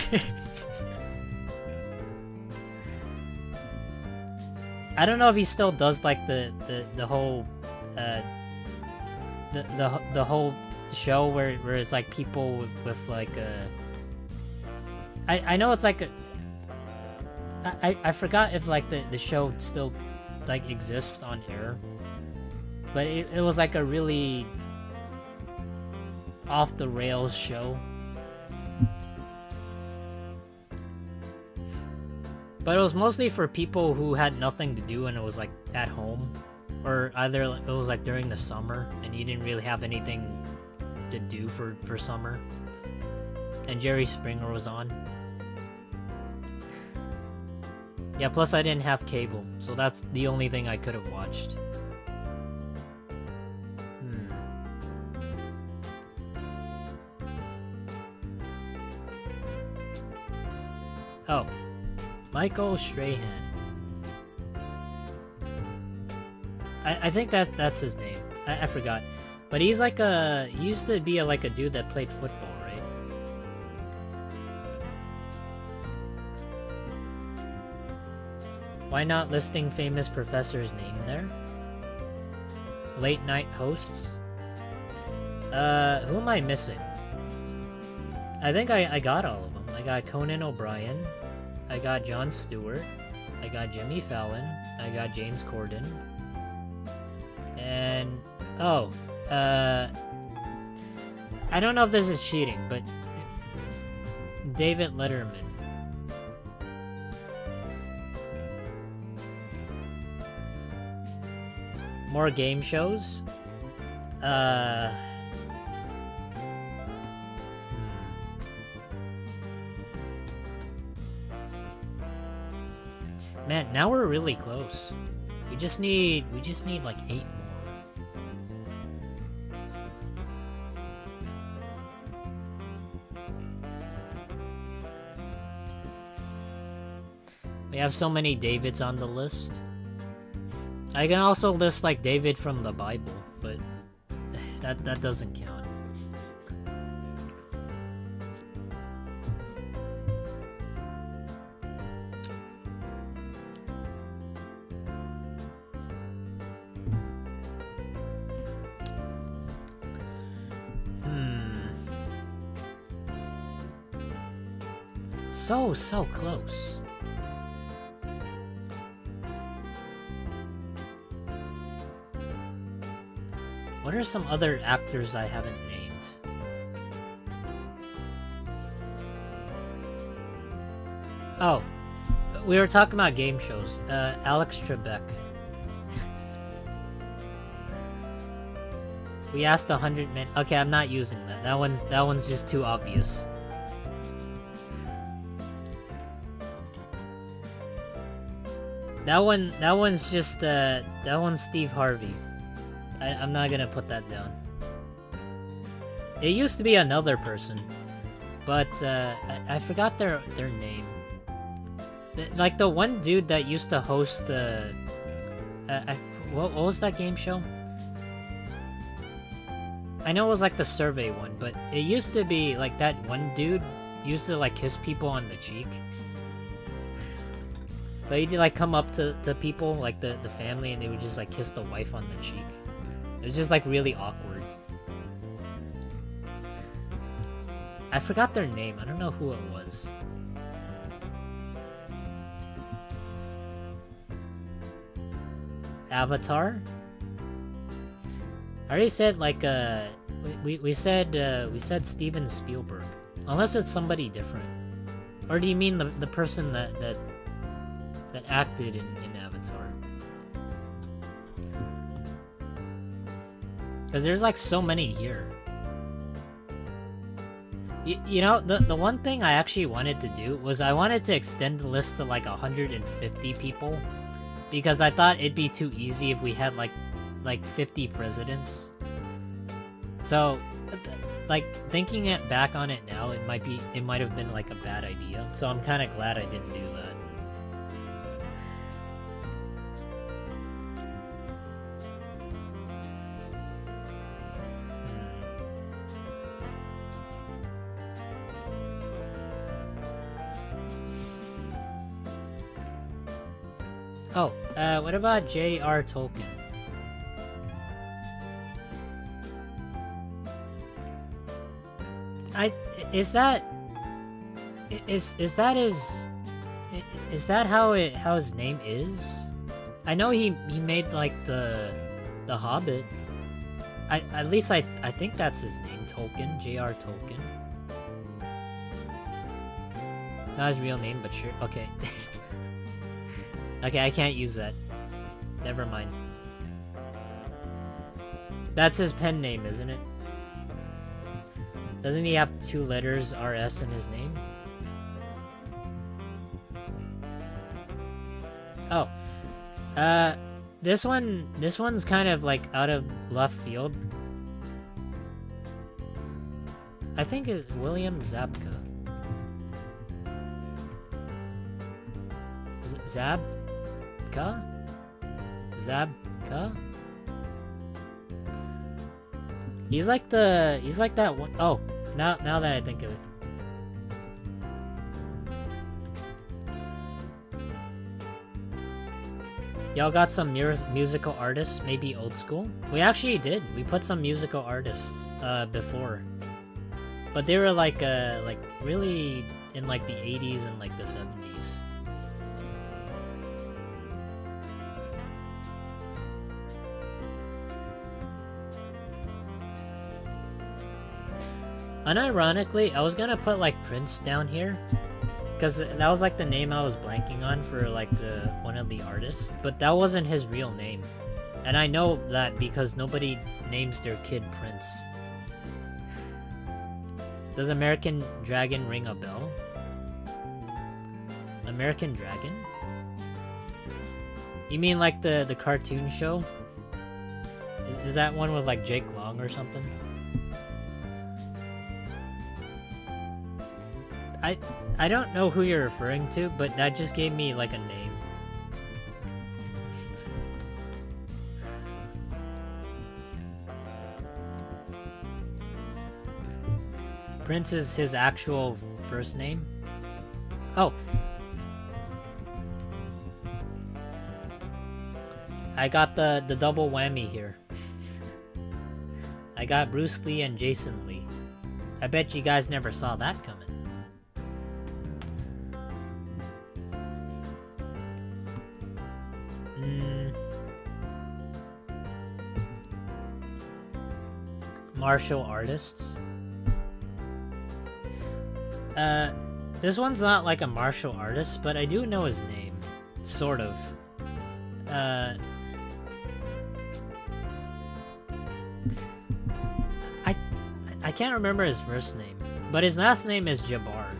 A: I don't know if he still does like the whole the whole show where it's like people with like I know it's like I forgot if like the show still like exists on air, but it was like a really off the rails show. But it was mostly for people who had nothing to do and it was like at home, or either it was like during the summer and you didn't really have anything to do for summer, and Jerry Springer was on. Yeah, plus I didn't have cable, so that's the only thing I could have watched. Oh, Michael Strahan. I think that's his name. I forgot. But he's like he used to be like a dude that played football, right? Why not listing famous professors' name there? Late night hosts? Who am I missing? I think I got all of them. I got Conan O'Brien. I got Jon Stewart. I got Jimmy Fallon. I got James Corden. And oh, I don't know if this is cheating, but David Letterman. More game shows? Man, now we're really close. We just need like 8 more. We have so many Davids on the list. I can also list like David from the Bible, but that doesn't count. So close. What are some other actors I haven't named? Oh, we were talking about game shows. Alex Trebek. We asked 100 men. Okay, I'm not using that. That one's just too obvious. That one's just that one's Steve Harvey. I'm not gonna put that down. It used to be another person, but I forgot their name. Like the one dude that used to host what was that game show? I know it was like the survey one, but it used to be like that one dude used to like kiss people on the cheek. But he'd like come up to people, like the family, and they would just like kiss the wife on the cheek. It was just like really awkward. I forgot their name. I don't know who it was. Avatar? I already said like we said Steven Spielberg. Unless it's somebody different. Or do you mean the person that acted in Avatar? Because there's like so many here. You know, the one thing I actually wanted to do was I wanted to extend the list to like 150 people, because I thought it'd be too easy if we had like 50 presidents. So, like, thinking it back on it now, it might have been like a bad idea. So I'm kind of glad I didn't do that. Oh, what about J.R. Tolkien? Is that how his name is? I know he made like the Hobbit. At least I think that's his name, Tolkien, J.R. Tolkien. Not his real name, but sure. Okay. Okay, I can't use that. Never mind. That's his pen name, isn't it? Doesn't he have 2 letters RS in his name? Oh. This one's kind of like out of left field. I think it's William Zabka. Zabka? He's like that one. Oh, now that I think of it. Y'all got some musical artists, maybe old school? We actually did. We put some musical artists before. But they were like really in like the 80s and like the 70s. Unironically, I was gonna put like Prince down here, because that was like the name I was blanking on for like one of the artists, but that wasn't his real name, and I know that because nobody names their kid Prince. Does American Dragon ring a bell? American Dragon? You mean like the cartoon show? Is that one with like Jake Long or something? I don't know who you're referring to, but that just gave me like a name. Prince is his actual first name? Oh. I got the double whammy here. I got Bruce Lee and Jason Lee. I bet you guys never saw that coming. Martial artists. This one's not like a martial artist, but I do know his name. Sort of. I can't remember his first name, but his last name is Jabbar.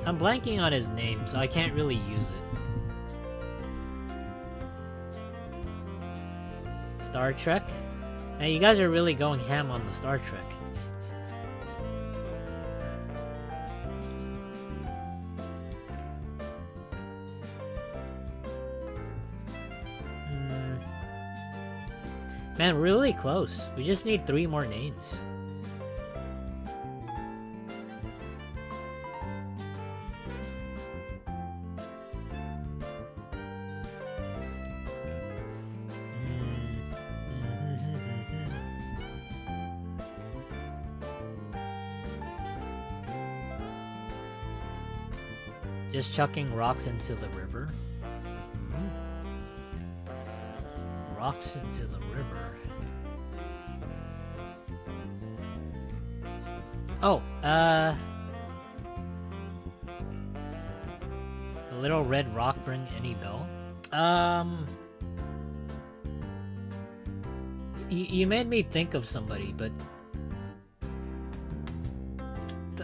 A: I'm blanking on his name, so I can't really use it. Star Trek? Now you guys are really going ham on the Star Trek. Man, we're really close. We just need 3 more names. Just chucking rocks into the river. Rocks into the river. Oh, a little red rock bring any bell? You made me think of somebody, but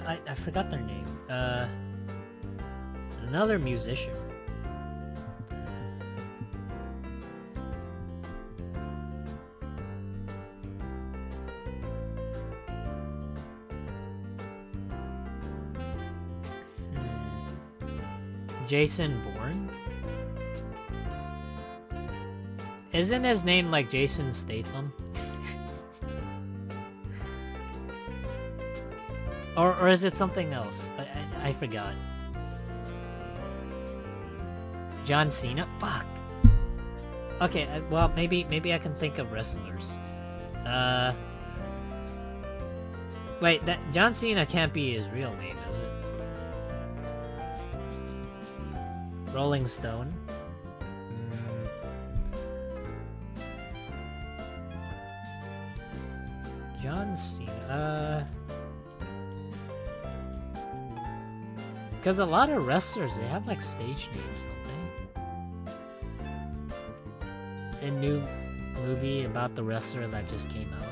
A: I forgot their name. Another musician. Jason Bourne? Isn't his name like Jason Statham? or is it something else? I forgot. John Cena? Fuck. Okay, well, maybe I can think of wrestlers. Wait, that John Cena can't be his real name, is it? Rolling Stone? John Cena, because a lot of wrestlers, they have like stage names, don't they? A new movie about the wrestler that just came out.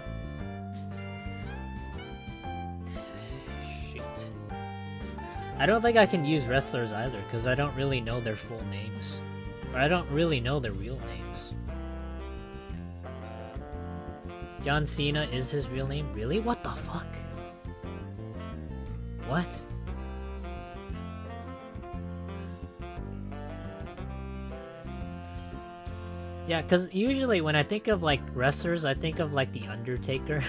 A: Shit. I don't think I can use wrestlers either, because I don't really know their full names. Or I don't really know their real names. John Cena is his real name? Really? What the fuck? What? Yeah, because usually when I think of like wrestlers, I think of like The Undertaker.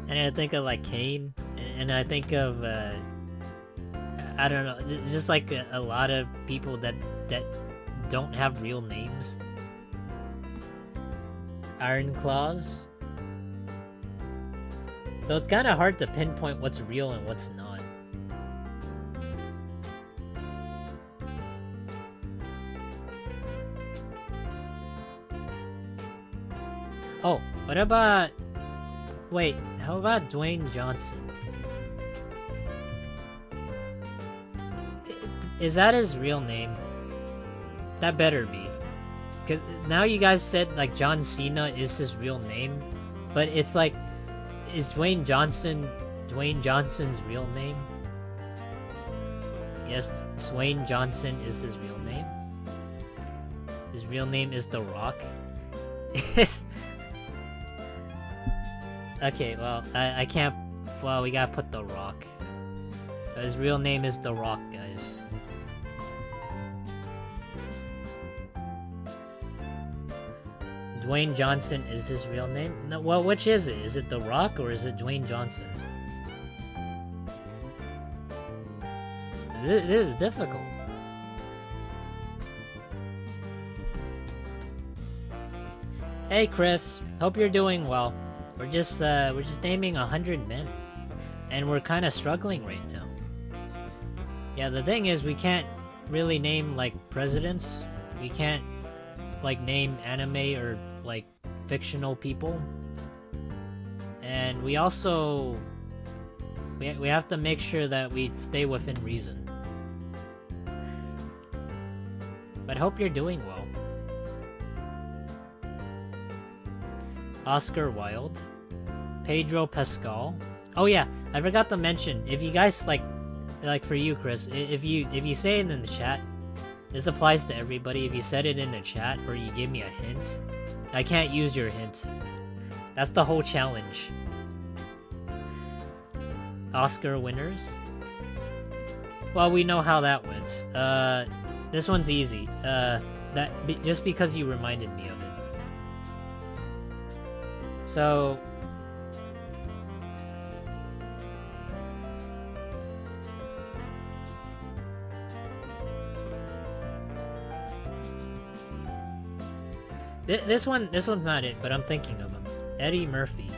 A: And I think of like Kane. And I think of, I don't know, just like a lot of people that don't have real names. Iron Claws. So it's kind of hard to pinpoint what's real and what's not. Oh, what about... Wait, how about Dwayne Johnson? Is that his real name? That better be. Because now you guys said, like, John Cena is his real name. But it's like, is Dwayne Johnson's real name? Yes, Dwayne Johnson is his real name. His real name is The Rock. Okay, well, I can't... Well, we gotta put The Rock. His real name is The Rock, guys. Dwayne Johnson is his real name? No, well, which is it? Is it The Rock or is it Dwayne Johnson? This is difficult. Hey, Chris. Hope you're doing well. We're just naming 100 men, and we're kind of struggling right now. Yeah, the thing is, we can't really name like presidents. We can't like name anime or like fictional people, and we also we have to make sure that we stay within reason. But hope you're doing well. Oscar Wilde, Pedro Pascal. Oh yeah, I forgot to mention, if you guys like for you, Chris, if you say it in the chat, this applies to everybody. If you said it in the chat or you give me a hint, I can't use your hint. That's the whole challenge. Oscar winners. Well, we know how that went. This one's easy. Just because you reminded me of it. So, this one's not it, but I'm thinking of him. Eddie Murphy.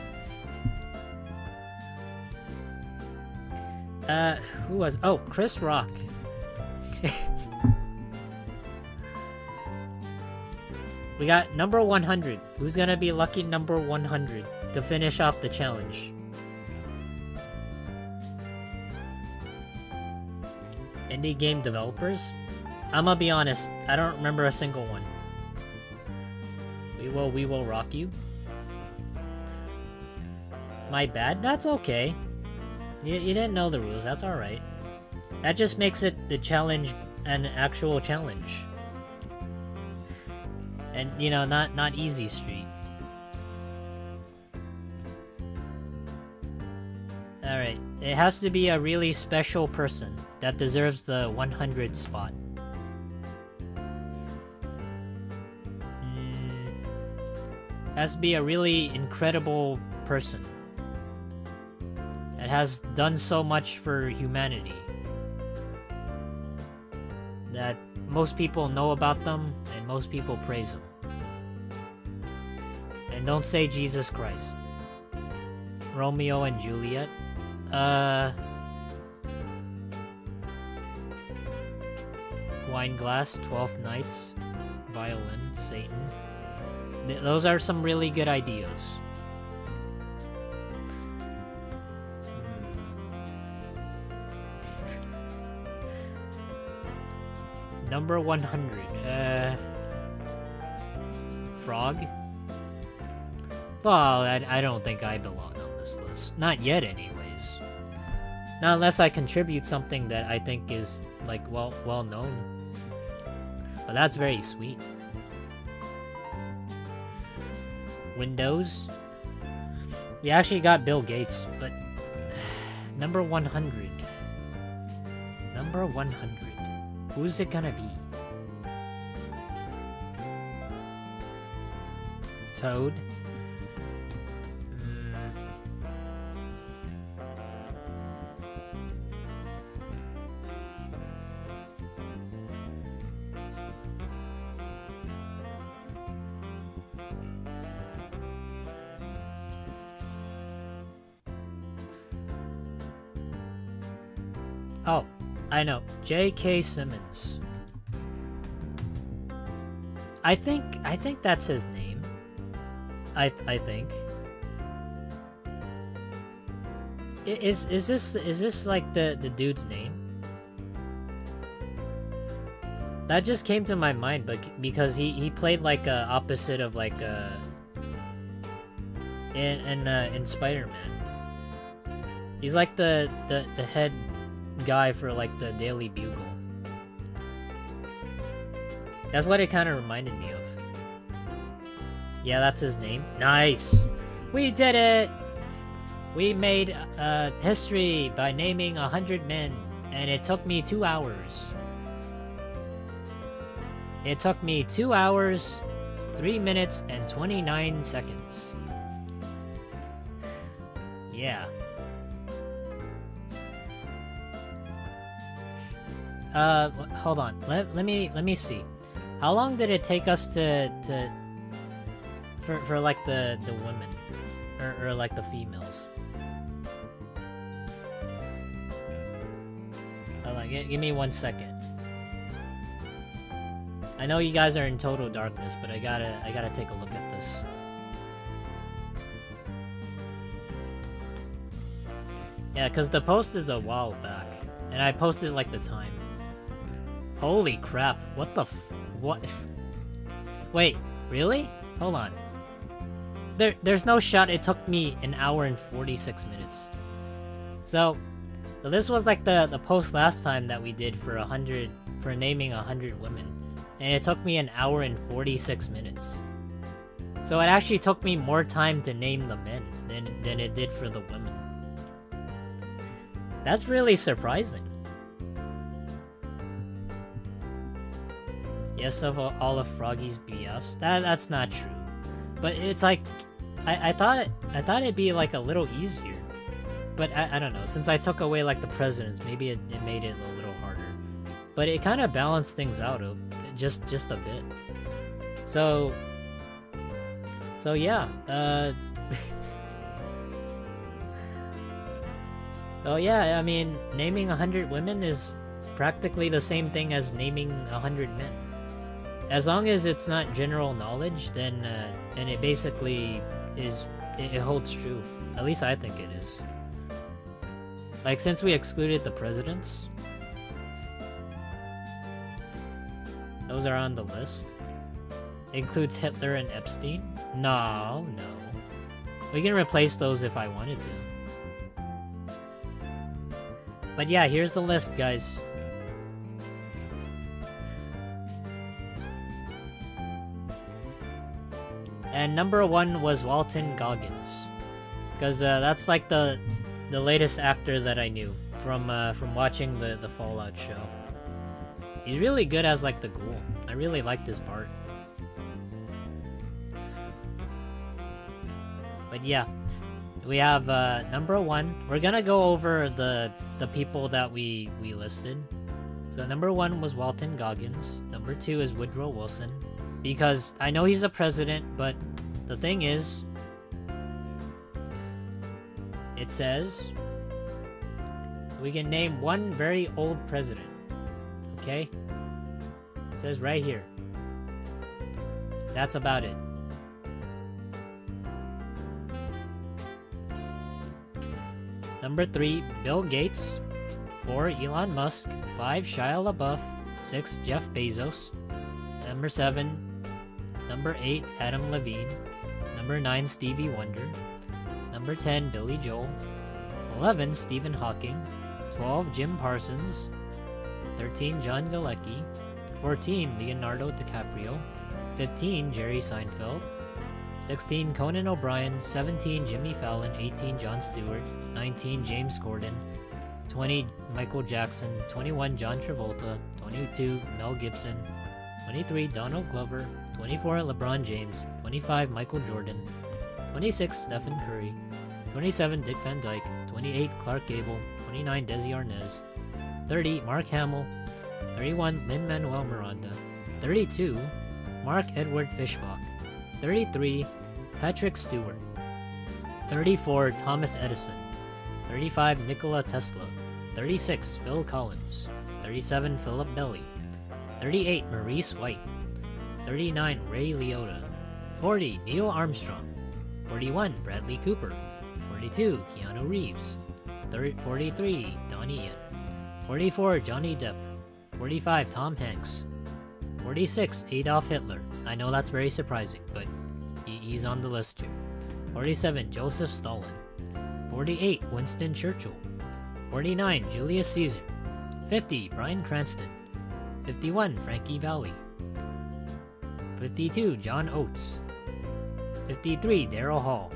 A: Who was? Oh, Chris Rock. We got number 100. Who's gonna be lucky number 100 to finish off the challenge? Indie game developers? I'm gonna be honest, I don't remember a single one. We will rock you. My bad. That's okay. You didn't know the rules. That's all right. That just makes it the challenge an actual challenge. And you know, not easy street. All right. It has to be a really special person that deserves the 100 spot. Has to be a really incredible person that has done so much for humanity that most people know about them and most people praise them. And don't say Jesus Christ. Romeo and Juliet. Wine glass, 12 Nights, violin, Satan. Those are some really good ideas. Number 100. Frog? Well, I don't think I belong on this list. Not yet, anyways. Not unless I contribute something that I think is, like, well known. But that's very sweet. Windows. We actually got Bill Gates, but number 100. Number 100. Who's it gonna be? Toad. Oh, I know. J.K. Simmons. I think that's his name. I think. Is this like the dude's name? That just came to my mind, but because he played like a opposite of like in Spider-Man. He's like the head guy for like the Daily Bugle. That's what it kind of reminded me of. Yeah, that's his name. Nice. We did it. We made history by naming 100 men, and it took me 2 hours. It took me 2 hours, 3 minutes, and 29 seconds. Yeah. Hold on. Let me see. How long did it take us for like the women or like the females? Hold on, give me 1 second. I know you guys are in total darkness, but I gotta take a look at this. Yeah, cause the post is a while back, and I posted like the time. Holy crap! What the what? Wait, really? Hold on. There's no shot it took me 1 hour and 46 minutes. So this was like the post last time that we did for naming 100 women, and it took me 1 hour and 46 minutes. So it actually took me more time to name the men than it did for the women. That's really surprising. Yes, of all of Froggy's BFs. That's not true. But it's like I thought it'd be like a little easier. But I don't know, since I took away like the presidents, maybe it made it a little harder. But it kind of balanced things out just a bit. So yeah, oh yeah, I mean, naming 100 women is practically the same thing as naming 100 men. As long as it's not general knowledge, then and it basically is, it holds true. At least I think it is. Like, since we excluded the presidents, those are on the list. includes Hitler and Epstein? No. We can replace those if I wanted to. But yeah, here's the list, guys. And number 1 was Walton Goggins, because that's like the latest actor that I knew from watching the Fallout show. He's really good as like the ghoul. I really liked his part. But yeah, we have number 1. We're gonna go over the people that we listed. So number 1 was Walton Goggins. Number 2 is Woodrow Wilson, because I know he's a president, but the thing is, it says we can name one very old president. Okay? It says right here. That's about it. Number 3, Bill Gates. 4, Elon Musk. 5, Shia LaBeouf. 6, Jeff Bezos. Number 7, number 8, Adam Levine. Number 9, Stevie Wonder. Number 10, Billy Joel. 11, Stephen Hawking. 12, Jim Parsons. 13, John Galecki. 14, Leonardo DiCaprio. 15, Jerry Seinfeld. 16, Conan O'Brien. 17, Jimmy Fallon. 18, Jon Stewart. 19, James Corden. 20, Michael Jackson. 21, John Travolta. 22, Mel Gibson. 23, Donald Glover. 24, LeBron James. 25, Michael Jordan. 26, Stephen Curry. 27, Dick Van Dyke. 28, Clark Gable. 29, Desi Arnaz. 30, Mark Hamill. 31, Lin-Manuel Miranda. 32, Mark Edward Fishbach. 33, Patrick Stewart. 34, Thomas Edison. 35, Nikola Tesla. 36, Phil Collins. 37, Philip Belly. 38, Maurice White. 39, Ray Liotta. 40, Neil Armstrong. 41, Bradley Cooper. 42, Keanu Reeves. 43, Donnie Yen. 44, Johnny Depp. 45, Tom Hanks. 46, Adolf Hitler. I know that's very surprising, but he's on the list here. 47, Joseph Stalin. 48, Winston Churchill. 49, Julius Caesar. 50, Bryan Cranston. 51, Frankie Valli. 52, John Oates. 53, Daryl Hall.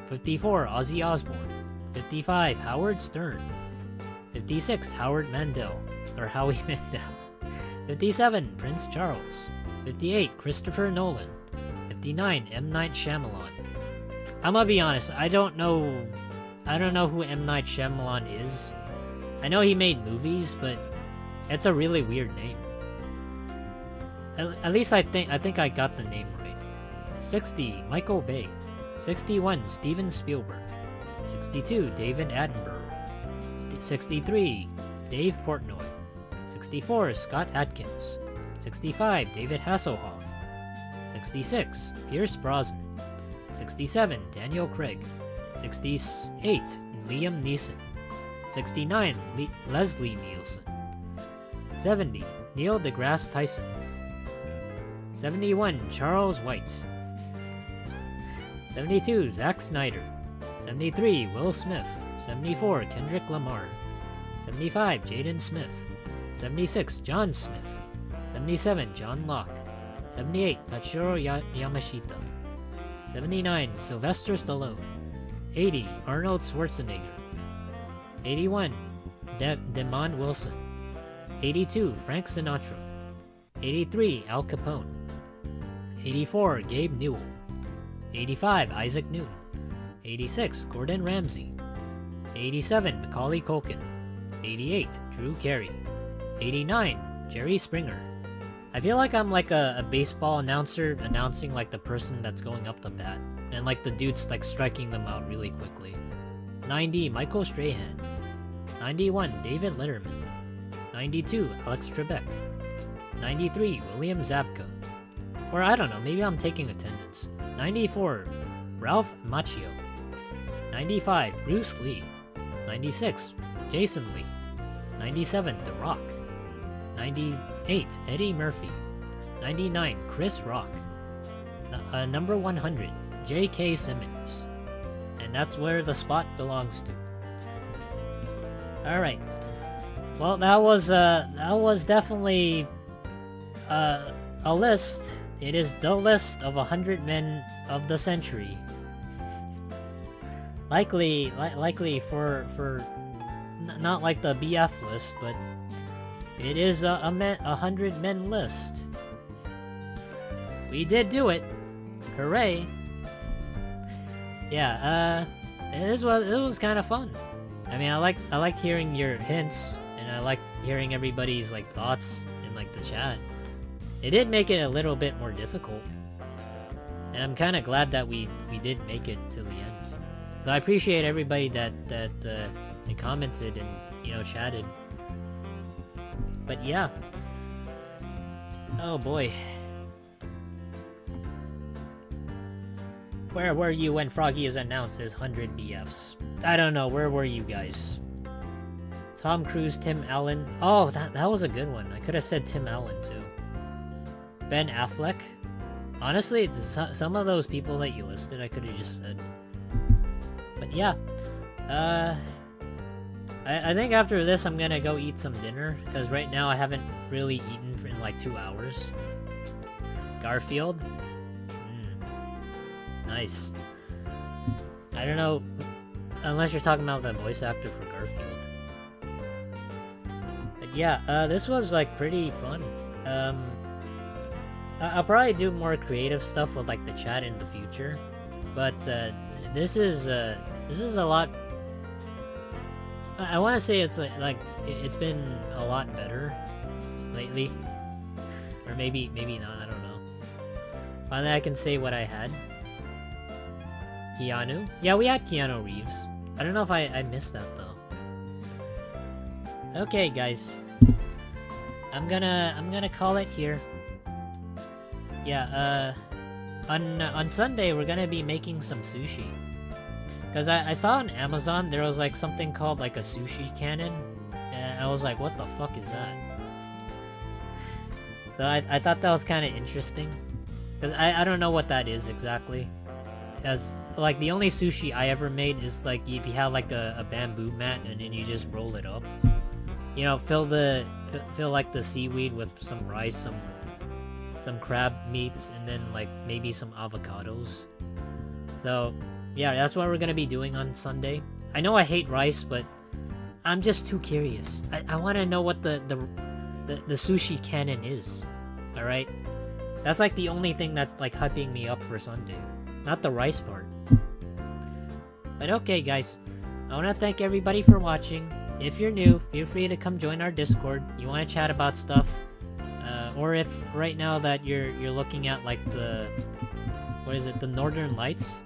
A: 54, Ozzy Osbourne. 55, Howard Stern. 56, Howard Mandel, or Howie Mandel. 57, Prince Charles. 58, Christopher Nolan. 59, M. Night Shyamalan. I'm gonna be honest, I don't know who M. Night Shyamalan is. I know he made movies, but it's a really weird name. At least I think I got the name right. 60, Michael Bay. 61, Steven Spielberg. 62, David Attenborough. 63, Dave Portnoy. 64, Scott Adkins. 65, David Hasselhoff. 66, Pierce Brosnan. 67, Daniel Craig. 68, Liam Neeson. 69, Leslie Nielsen. 70, Neil deGrasse Tyson. 71, Charles White. 72, Zack Snyder. 73, Will Smith. 74, Kendrick Lamar. 75, Jaden Smith. 76, John Smith. 77, John Locke. 78, Tachiro Yamashita. 79, Sylvester Stallone. 80, Arnold Schwarzenegger. 81, Demond Wilson. 82, Frank Sinatra. 83, Al Capone. 84, Gabe Newell. 85, Isaac Newton. 86, Gordon Ramsay. 87, Macaulay Culkin. 88, Drew Carey. 89, Jerry Springer. I feel like I'm like a baseball announcer announcing like the person that's going up the bat, and like the dude's like striking them out really quickly. 90, Michael Strahan. 91, David Letterman. 92, Alex Trebek. 93, William Zabka. Or I don't know, maybe I'm taking attendance. 94, Ralph Macchio. 95, Bruce Lee. 96, Jason Lee. 97, The Rock. 98, Eddie Murphy. 99, Chris Rock. number 100, J.K. Simmons. And that's where the spot belongs to. Alright. Well, that was definitely a list. It is the list of 100 men of the century. Likely for not like the BF list, but it is a 100 men list. We did do it. Hooray. Yeah, it was kind of fun. I mean, I like hearing your hints, and I like hearing everybody's like thoughts in like the chat. It did make it a little bit more difficult, and I'm kind of glad that we did make it to the end. So I appreciate everybody that commented and, you know, chatted. But yeah. Oh boy. Where were you when Froggy is announced as 100 BFs? I don't know. Where were you guys? Tom Cruise, Tim Allen. Oh, that was a good one. I could have said Tim Allen too. Ben Affleck. Honestly, some of those people that you listed, I could have just said. But yeah. I think after this, I'm gonna go eat some dinner, because right now I haven't really eaten in like 2 hours. Garfield? Nice. I don't know, unless you're talking about the voice actor for Garfield. But yeah, this was like pretty fun. I'll probably do more creative stuff with like the chat in the future, but this is a lot. I want to say it's like it's been a lot better lately, or maybe not. I don't know. Finally, I can say what I had. Keanu? Yeah, we had Keanu Reeves. I don't know if I missed that though. Okay, guys. I'm gonna call it here. Yeah, on Sunday we're gonna be making some sushi. Cause I saw on Amazon there was like something called like a sushi cannon, and I was like, what the fuck is that? So I thought that was kind of interesting, cause I don't know what that is exactly. As like the only sushi I ever made is like if you have like a bamboo mat and then you just roll it up. You know, fill like the seaweed with some rice, some crab meat, and then like maybe some avocados. So yeah, that's what we're gonna be doing on Sunday. I know I hate rice, but I'm just too curious. I want to know what the sushi cannon is. All right, that's like the only thing that's like hyping me up for Sunday, not the rice part. But okay, guys, I want to thank everybody for watching. If you're new, feel free to come join our Discord. You want to chat about stuff, or if right now that you're looking at like the Northern Lights.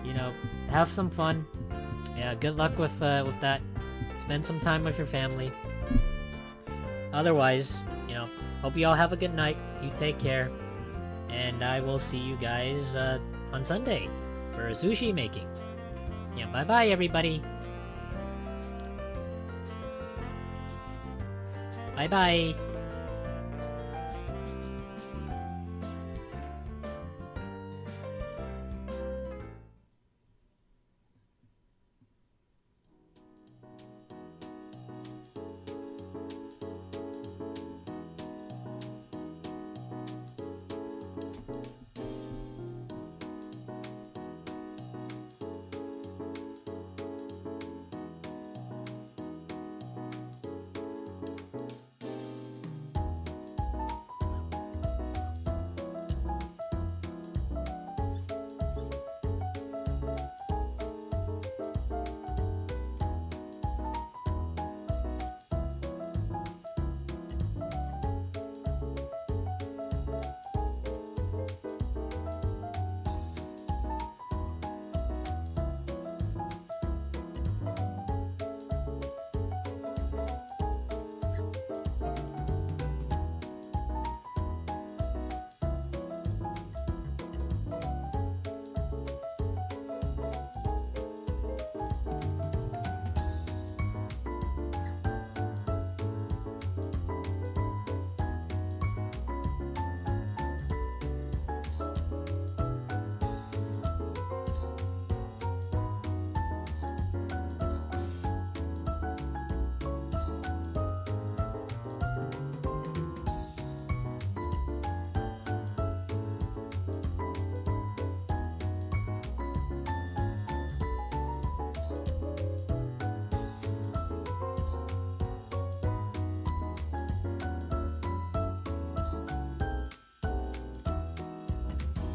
A: You know, have some fun. Yeah, good luck with that. Spend some time with your family. Otherwise, you know, hope you all have a good night. You take care, and I will see you guys on Sunday for sushi making. Yeah, bye bye everybody. Bye bye.